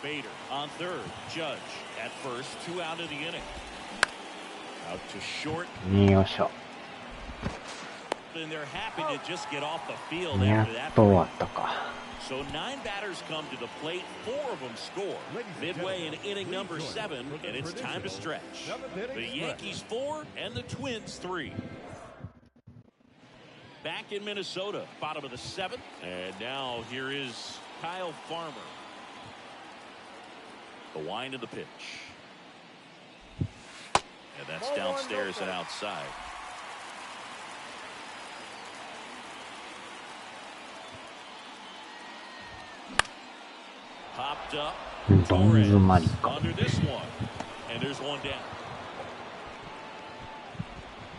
Bader on third. Judge at first. 2 out of the inning. Out to short. よいしょ。 And they're happy to just get off the field や after っ that. と終わったか。 So 9 batters come to the plate. 4 of them score. Midway in inning number 7, and it's time to stretch. The Yankees 4 and the Twins 3. Back in Minnesota, bottom of the 7th. And now here is Kyle Farmer. The wind of the pitch. And that's downstairs and outside. Popped up. どん詰まり Torres か。 under this one. And there's one down.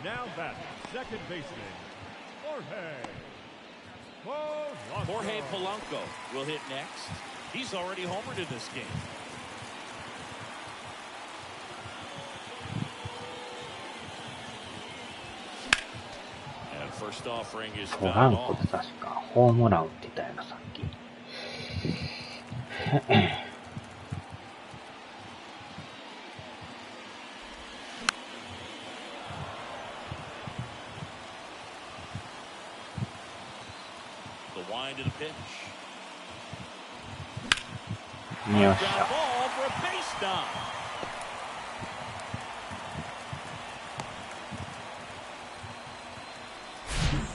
Now that second baseman, Jorge Polanco will hit next. He's already homered in this game. And first offering is ポラ fouled ンコ off. って確かホームラン打ってたよな、さっき。The wind of the pitch. よっし Ground ゃ。 ball for a base knock.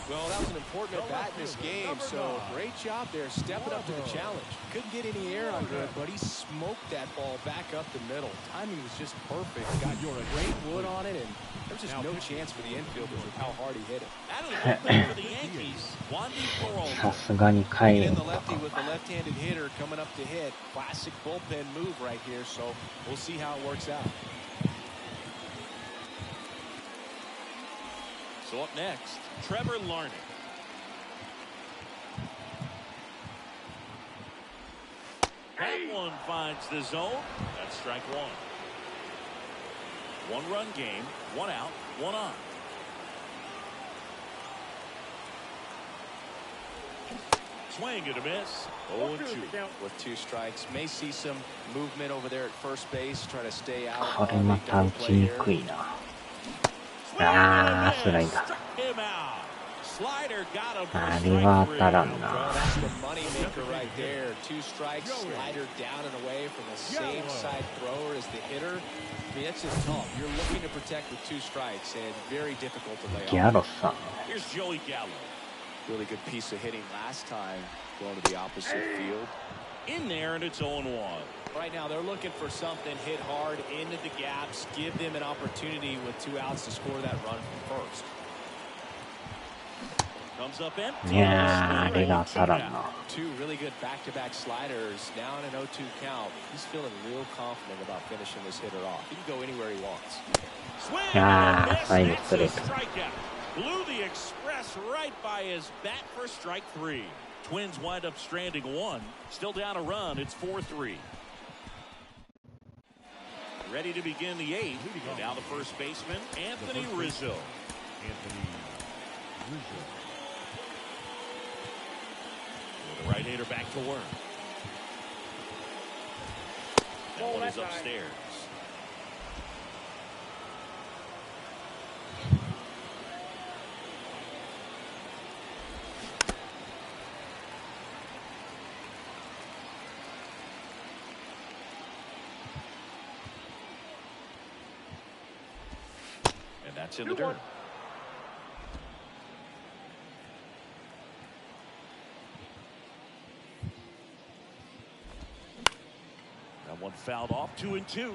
Well, that was an important at bat in this game, so great job there stepping up to the challenge. Couldn't get any air under it, but he smoked that ball back up the middle. Timing was just perfect. Got great wood on it, and there's just no chance for the infielders with how hard he hit it. That'll open for the Yankees. Wandy さ Peralta. すがに帰れ In ん the か lefty with the left-handed hitter coming up to hit. Classic bullpen move right here, so we'll see how it works out. So up next, Trevor Larnach. That one finds the zone. That's strike 1. 1-run game, 1 out, 1 on. Swing and a miss. 0-2. With 2 strikes, may see some movement over there at first base, try to stay out これ of ま a た打 double ち play に here. くいな。 Swing Ah, and a slider. miss. Struck him out. Slider got him for あ strike れは当たら 3. ん Well, な。 that's the money maker right there. 2 strikes, slider down and away from the same side thrower as the hitter. I mean, that's just tough. You're looking to protect with 2 strikes, and very difficult to lay ギ off. ャロさん。 Here's Joey Gallo. Really good piece of hitting last time, going to the opposite field. In there, and it's 0-1. Right now, they're looking for something hit hard into the gaps, give them an opportunity with 2 outs to score that run from first. Comes up empty. いやー、あれが当たらんな。 2 really good back-to-back sliders, down an 0-2 count. He's feeling real confident about finishing this hitter off. He can go anywhere he wants. Swing Ah, and a miss. fine, That's it's a strikeout. Blew the express right by his bat for strike 3. Twins wind up stranding 1. Still down a run. It's 4-3. Ready to begin the 8th. And now the first baseman, Anthony Rizzo. The right-hander back to work. That one is upstairs. That's in the dirt. That one fouled off, 2-2.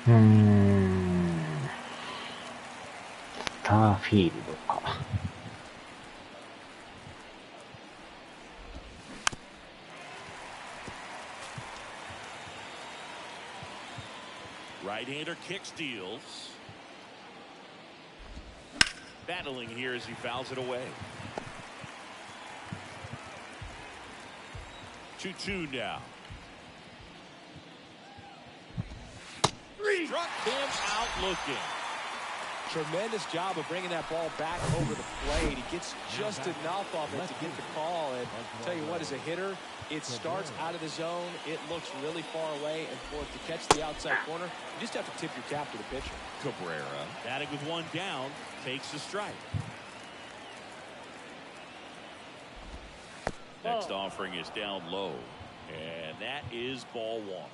スターフィールドか。Right-hander kick steals. Battling here as he fouls it away. 2-2 now. Struck him out looking. Tremendous job of bringing that ball back over the plate. He gets just enough of it to get the call. And I'll tell you what, as a hitter, it starts out of the zone. It looks really far away. And for it to catch the outside corner, you just have to tip your cap to the pitcher. Cabrera, batting with one down, takes the strike. Next offering is down low. And that is ball one.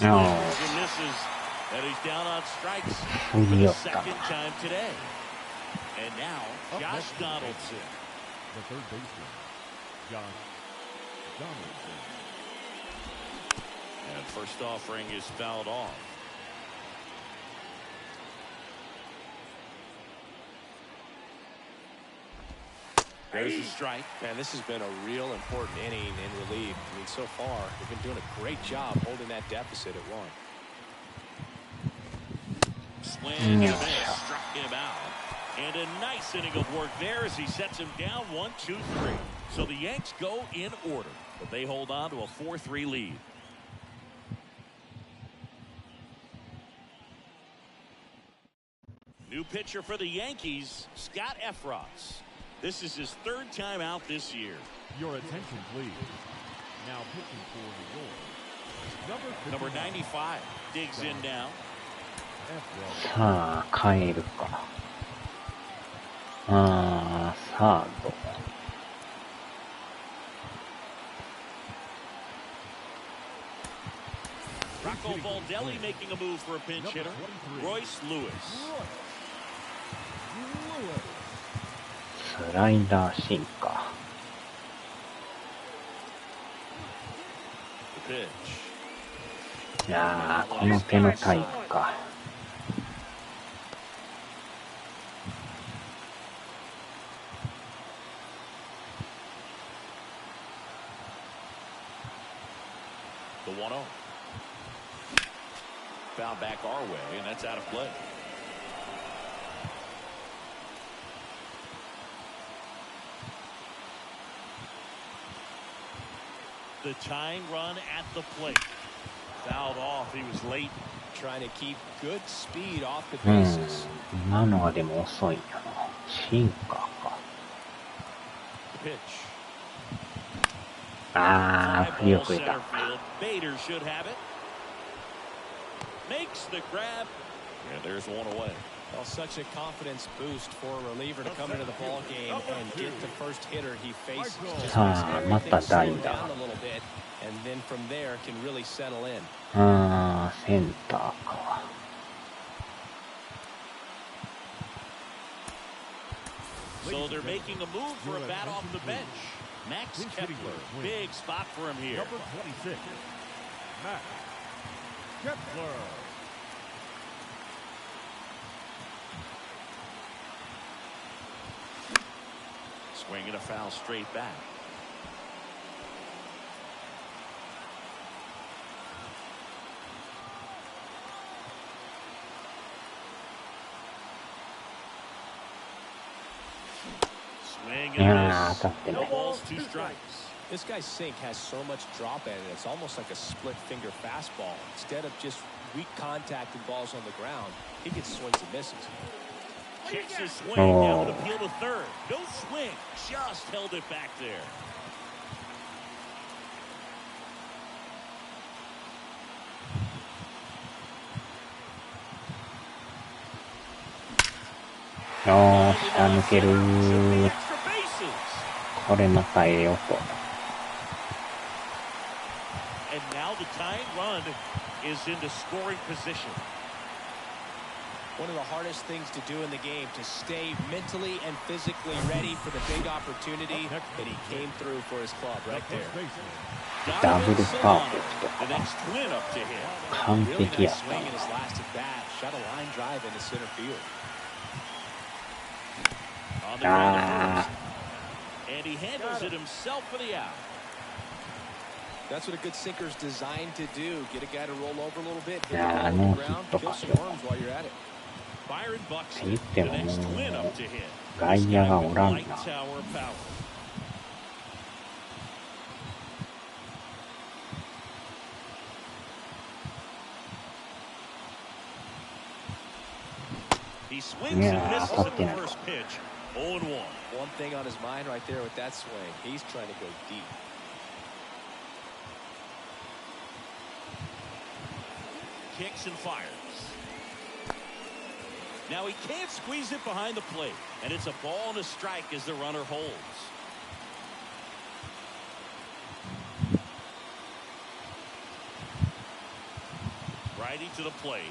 No. He misses, and he's down on strikes for the second time today. And now, Josh Donaldson. The third baseman, Josh Donaldson. And first offering is fouled off. There's a strike. Man, this has been a real important inning in relief. I mean, so far, they've been doing a great job holding that deficit at one. Swing and a miss, struck him out. And a nice inning of work there as he sets him down 1-2-3. So the Yanks go in order, but they hold on to a 4-3 lead. New pitcher for the Yankees, Scott Efros. This is his third time out this year. Your attention, please. Now pitching for the Royals. Number 95 digs in now. さあ、変えるか。サード。Rocco Baldelli making a move for a pinch hitter. Royce Lewis. スライダー進化。The pitch. いやー、この手のタイプか。The 1-0. Foul back our way, and that's out of play. The tying run at the plate. Fouled off. He was late. Trying to keep good speed off the bases. 今のはでも遅いんやな。シンカーか。The pitch. 振り遅れた。Bader should have it. Makes the grab. And there's one away. Well, such a confidence boost for a reliever to come into the ball game and get the first hitter he faces. Just makes everything slow down a little bit, and then from there can really settle in. センターか。So they're making a move for a bat off the bench. Max Kepler, big spot for him here. Number 26, Max Kepler. Swinging a foul straight back. Swing and miss. No balls, 2 strikes. This guy's sink has so much drop in it. It's almost like a split finger fastball. Instead of just weak contact and balls on the ground, he gets swings and misses. Kicks his swing, now an appeal to third. No swing, just held it back there. よーし、抜ける。これまたええ音。And now the tying run is into scoring position. One of the hardest things to do in the game, to stay mentally and physically ready for the big opportunity, and he came through for his club right there. ダブルパーフェクト The next twin up to him. 完 Really 璧や nice った swing in his last at bat. Shot a line drive into center field. On the ground to Ah. first. And he handles it himself for the out. That's what a good sinker's designed to do. Get a guy to roll over a little bit, hit the Yeah, ball on no the ground, hit kill to some pass. worms while you're at it. Byron Buxton, 言っても the も next う twin up to him. 外野がおらんな。 Light tower power. He swings and Yeah, misses当た at って the ない。 first pitch. 0-1. One thing on his mind right there with that swing. He's trying to go deep. Kicks and fires. Now he can't squeeze it behind the plate. And it's a ball and a strike as the runner holds. Righty to the plate.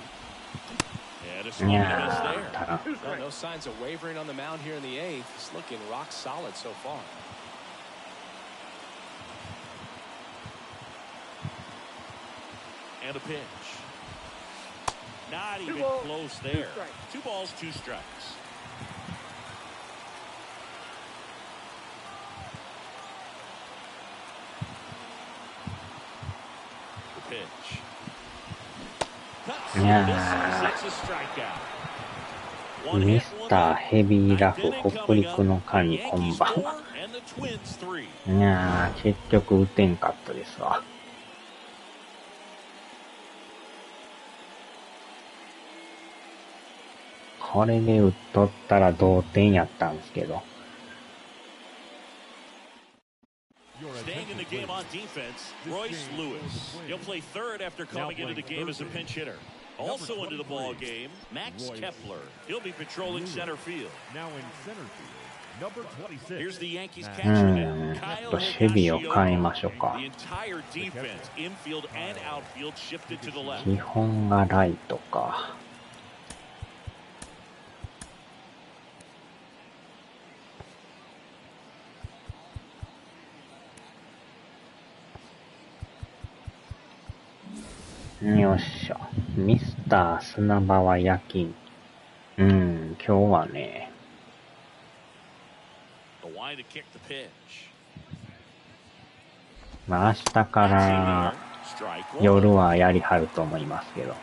And a swing and a miss いや there. ー、たら No signs of wavering on the mound here in the eighth. He's looking rock solid so far. And a pitch. Not even balls, close 2 there. strikes. 2 balls, 2 strikes. The pitch. Cuts and Yeah. misses. It's a strikeout. ミスターヘビーラフ北陸の間にこんばんは。 And the Twins 3. いやー、結局打てんかったですわ。これで打っとったら同点やったんですけど。 Staying in the game on defense, Royce Lewis. He'll play third after coming into the game as a pinch hitter. Also into the ball game, Max Kepler. He'll be patrolling center field. Now in center field, number 26. Here's the Yankees う catcher ん、 now, ちょっ Kyle と守備を変え Higashioka. ましょうか。 The entire defense, infield and outfield, shifted to the left. 基本がライトか。よっしゃ。ミスター砂場は夜勤。今日はね、 The line to kick the pitch. まあ明日から夜はやりはると思いますけど。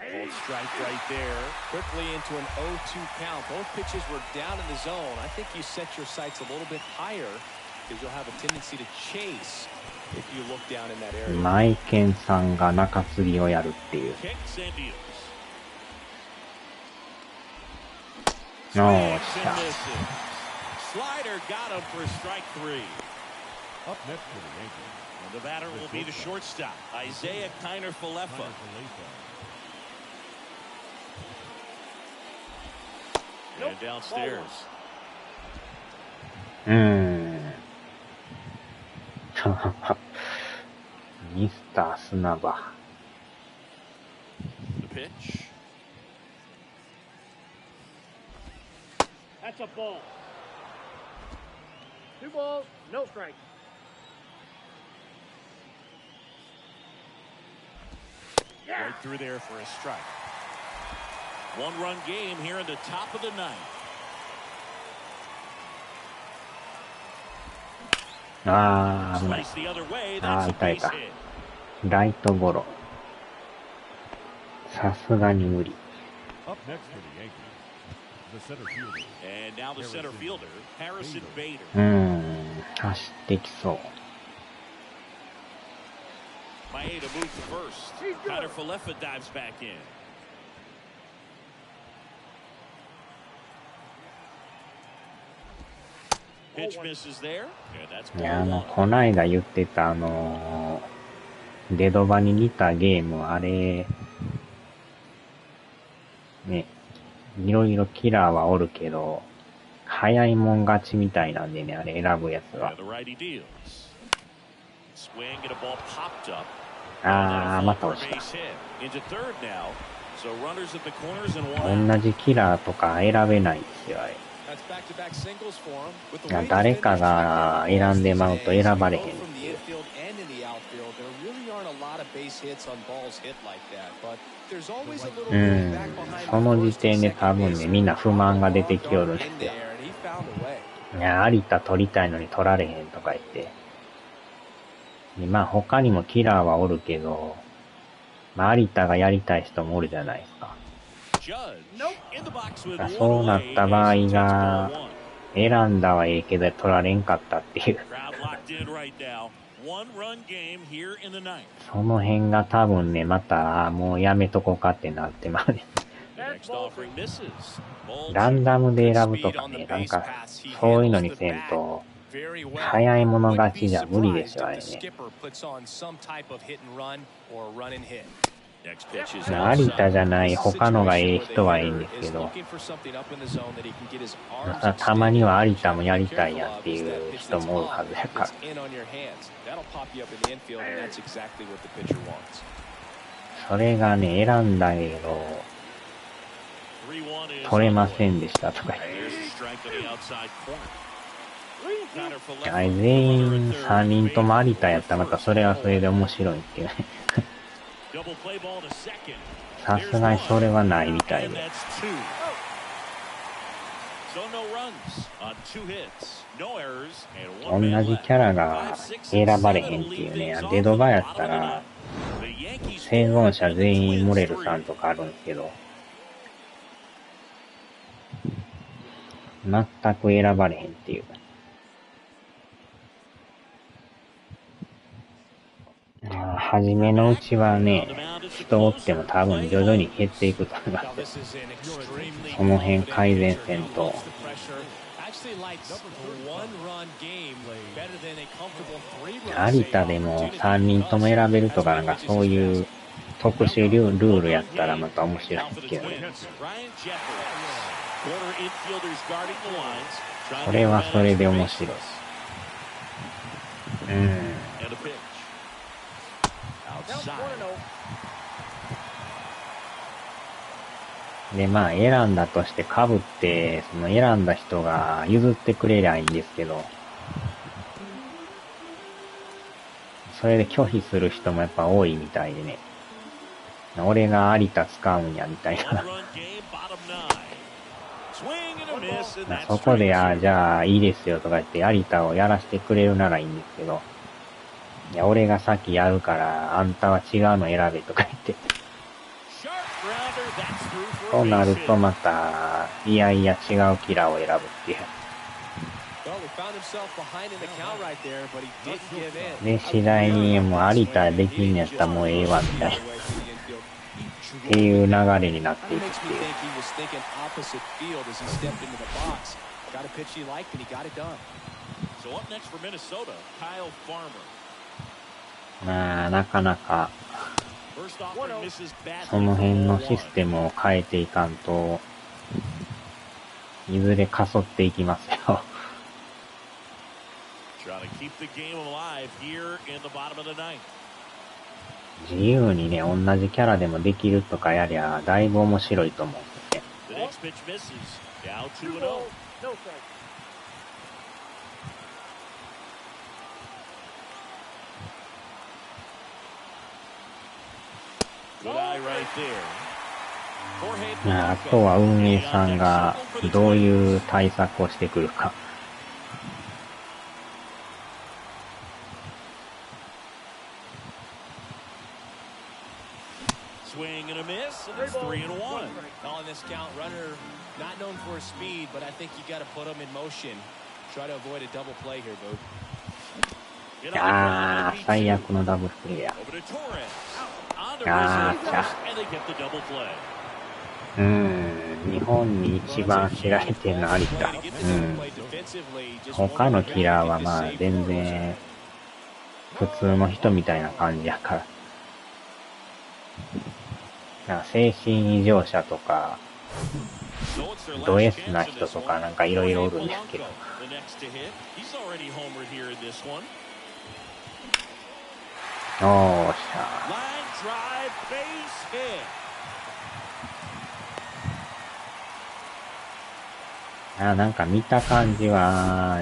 Old strike right there. Quickly into an 0-2 count. Both pitches were down in the zone. I think you set your sights a little bit higher because you'll have a tendency to chase if you look down in that area. マイケンさんが中継ぎをやるっていう。 Kicks and deals. よっ Swings し and ゃ。 misses. Slider got him for strike 3. Up next for the Yankees. And the batter will be the shortstop, Isaiah Kiner-Falefa. And downstairs. ミスター砂場。 The pitch. That's a ball. 2 balls, no strikes. Right through there for a strike. 1-run game here in the top of the ninth. あー、危ない。 Slice the other way. あ That's ー、 a 痛い base た。 hit. ライトゴロ。さすがに無理。 Up next for the Yankees. The center fielder. And now the center fielder, Harrison Bader. 走ってきそう。 Maeda moves to first. Kiner-Falefa dives back in. Pitch misses there. And that's いや、ball 1. こないだ言ってたデドバに似たゲーム、あれ、ね、いろいろキラーはおるけど、早いもん勝ちみたいなんでね、あれ選ぶやつは。また落ちた。同じキラーとか選べないですよ、あれ。誰かが選んでまうと選ばれへんっていう。その時点で多分ね、みんな不満が出てきよるんですよ。いや、有田取りたいのに取られへんとか言って。でまあ他にもキラーはおるけど、まあ有田がやりたい人もおるじゃないですか。そうなった場合が、選んだはええけど取られんかったっていう。その辺が多分ね、またもうやめとこかってなってまうね。ランダムで選ぶとかね、なんかそういうのにせんと、早い者勝ちじゃ無理ですよ、あれね。有田じゃない他のがええ人はいいんですけど、たまには有田もやりたいやんっていう人もおるはずやから。それがね、選んだけど、取れませんでしたとか言って。あれ全員3人とも有田やったらまたそれはそれで面白いっていうね。さすがにそれはないみたいで。同じキャラが選ばれへんっていうね。デドバやったら生存者全員モレルさんとかあるんですけど、全く選ばれへんっていう。初めのうちはね、人おっても多分徐々に減っていくと思いますよ。その辺改善せんと。有田でも3人とも選べるとかなんかそういう特殊ルールやったらまた面白いですけどね。それはそれで面白い。で、まあ、選んだとして被って、その選んだ人が譲ってくれりゃいいんですけど、それで拒否する人もやっぱ多いみたいでね。俺が有田使うんや、みたいな。そこで、じゃあいいですよとか言って有田をやらせてくれるならいいんですけど、いや、俺が先やるから、あんたは違うの選べとか言って。となるとまた、いやいや違うキラーを選ぶっていう。で、次第にもう有田できんやったらもうええわみたいな。っていう流れになっていくっていう。まあ、なかなか、その辺のシステムを変えていかんと、いずれかそっていきますよ。自由にね、同じキャラでもできるとかやりゃ、だいぶ面白いと思うんですよね。あとは運営さんがどういう対策をしてくるか。最悪のダブルプレーや。日本に一番知られてるの有田。他のキラーはまあ全然普通の人みたいな感じやから。なんか精神異常者とか、ド S な人とかなんかいろいろおるんですけど。おーしゃなんか見た感じは、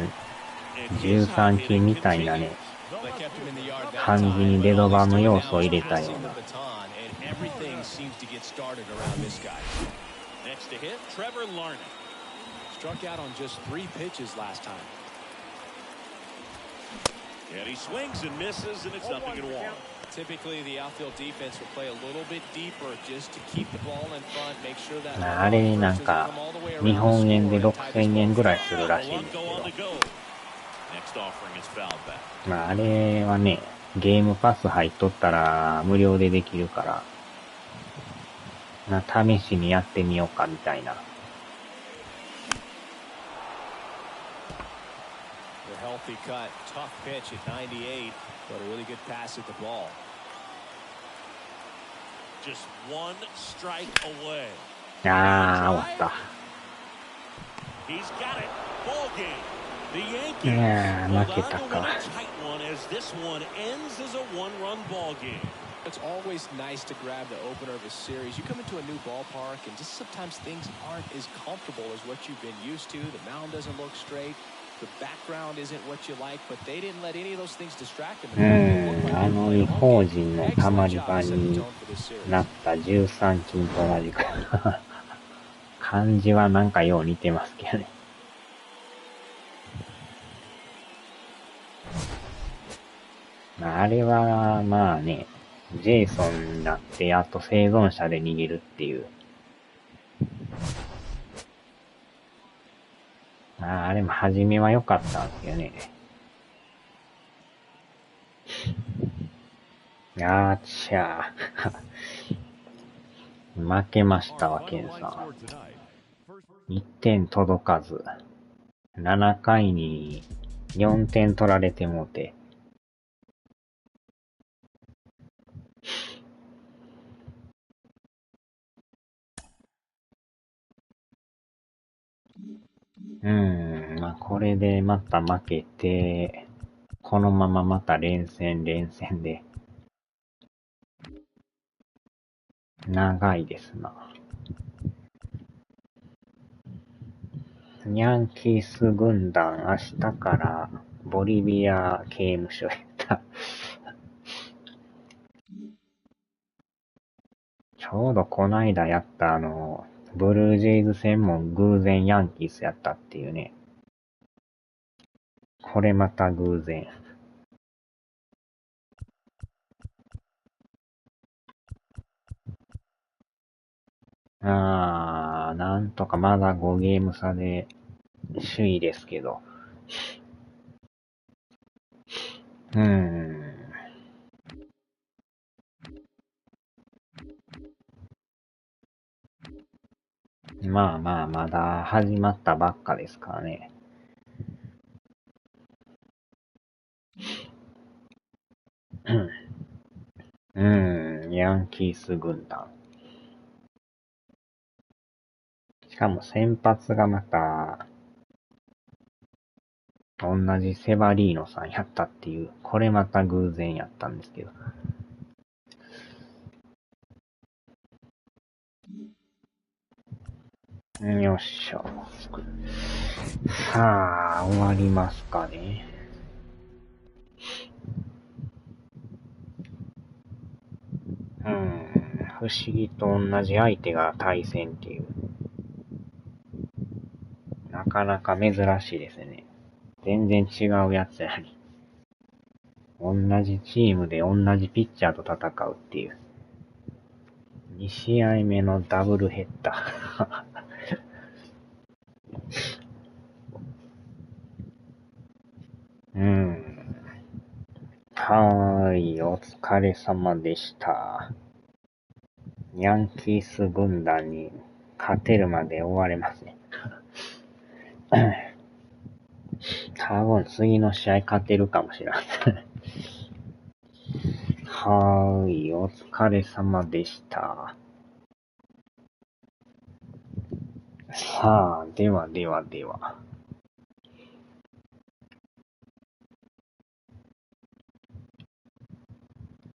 13金みたいなね、感じにデドバム要素を入れたような。あれなんか日本円で6000円ぐらいするらしいんですけど、あれはね、ゲームパス入っとったら無料でできるから、試しにやってみようかみたいな。終わった。負けたか。It's always nice to grab the opener of a series. You come into a new ballpark and just sometimes things aren't as comfortable as what you've been used to. The mound doesn't look straight. The background isn't what you like, but they didn't let any of those things distract them. 違法人のたまり場になった13金と同じか。漢字はなんかよう似てますけどね。あれはまあね、ジェイソンになってやっと生存者で逃げるっていう。あれも初めは良かったんですよね。あーちゃー。負けましたわ、ケンさん。1点届かず。7回に4点取られてもうて。これでまた負けて、このまままた連戦で、長いですな。ヤンキース軍団、明日からボリビア刑務所へった。ちょうどこないだやったブルージェイズ戦も偶然ヤンキースやったっていうね。これまた偶然。なんとかまだ5ゲーム差で首位ですけど。まだ始まったばっかですからね。ヤンキース軍団。しかも先発がまた、同じセバリーノさんやったっていう、これまた偶然やったんですけど。よっしょ。さあ、終わりますかね。不思議と同じ相手が対戦っていう。なかなか珍しいですね。全然違うやつやに。同じチームで同じピッチャーと戦うっていう。2試合目のダブルヘッダー。お疲れ様でした。ヤンキース軍団に勝てるまで追われますね。多分次の試合勝てるかもしれない。はーい、お疲れ様でした。さあ、では。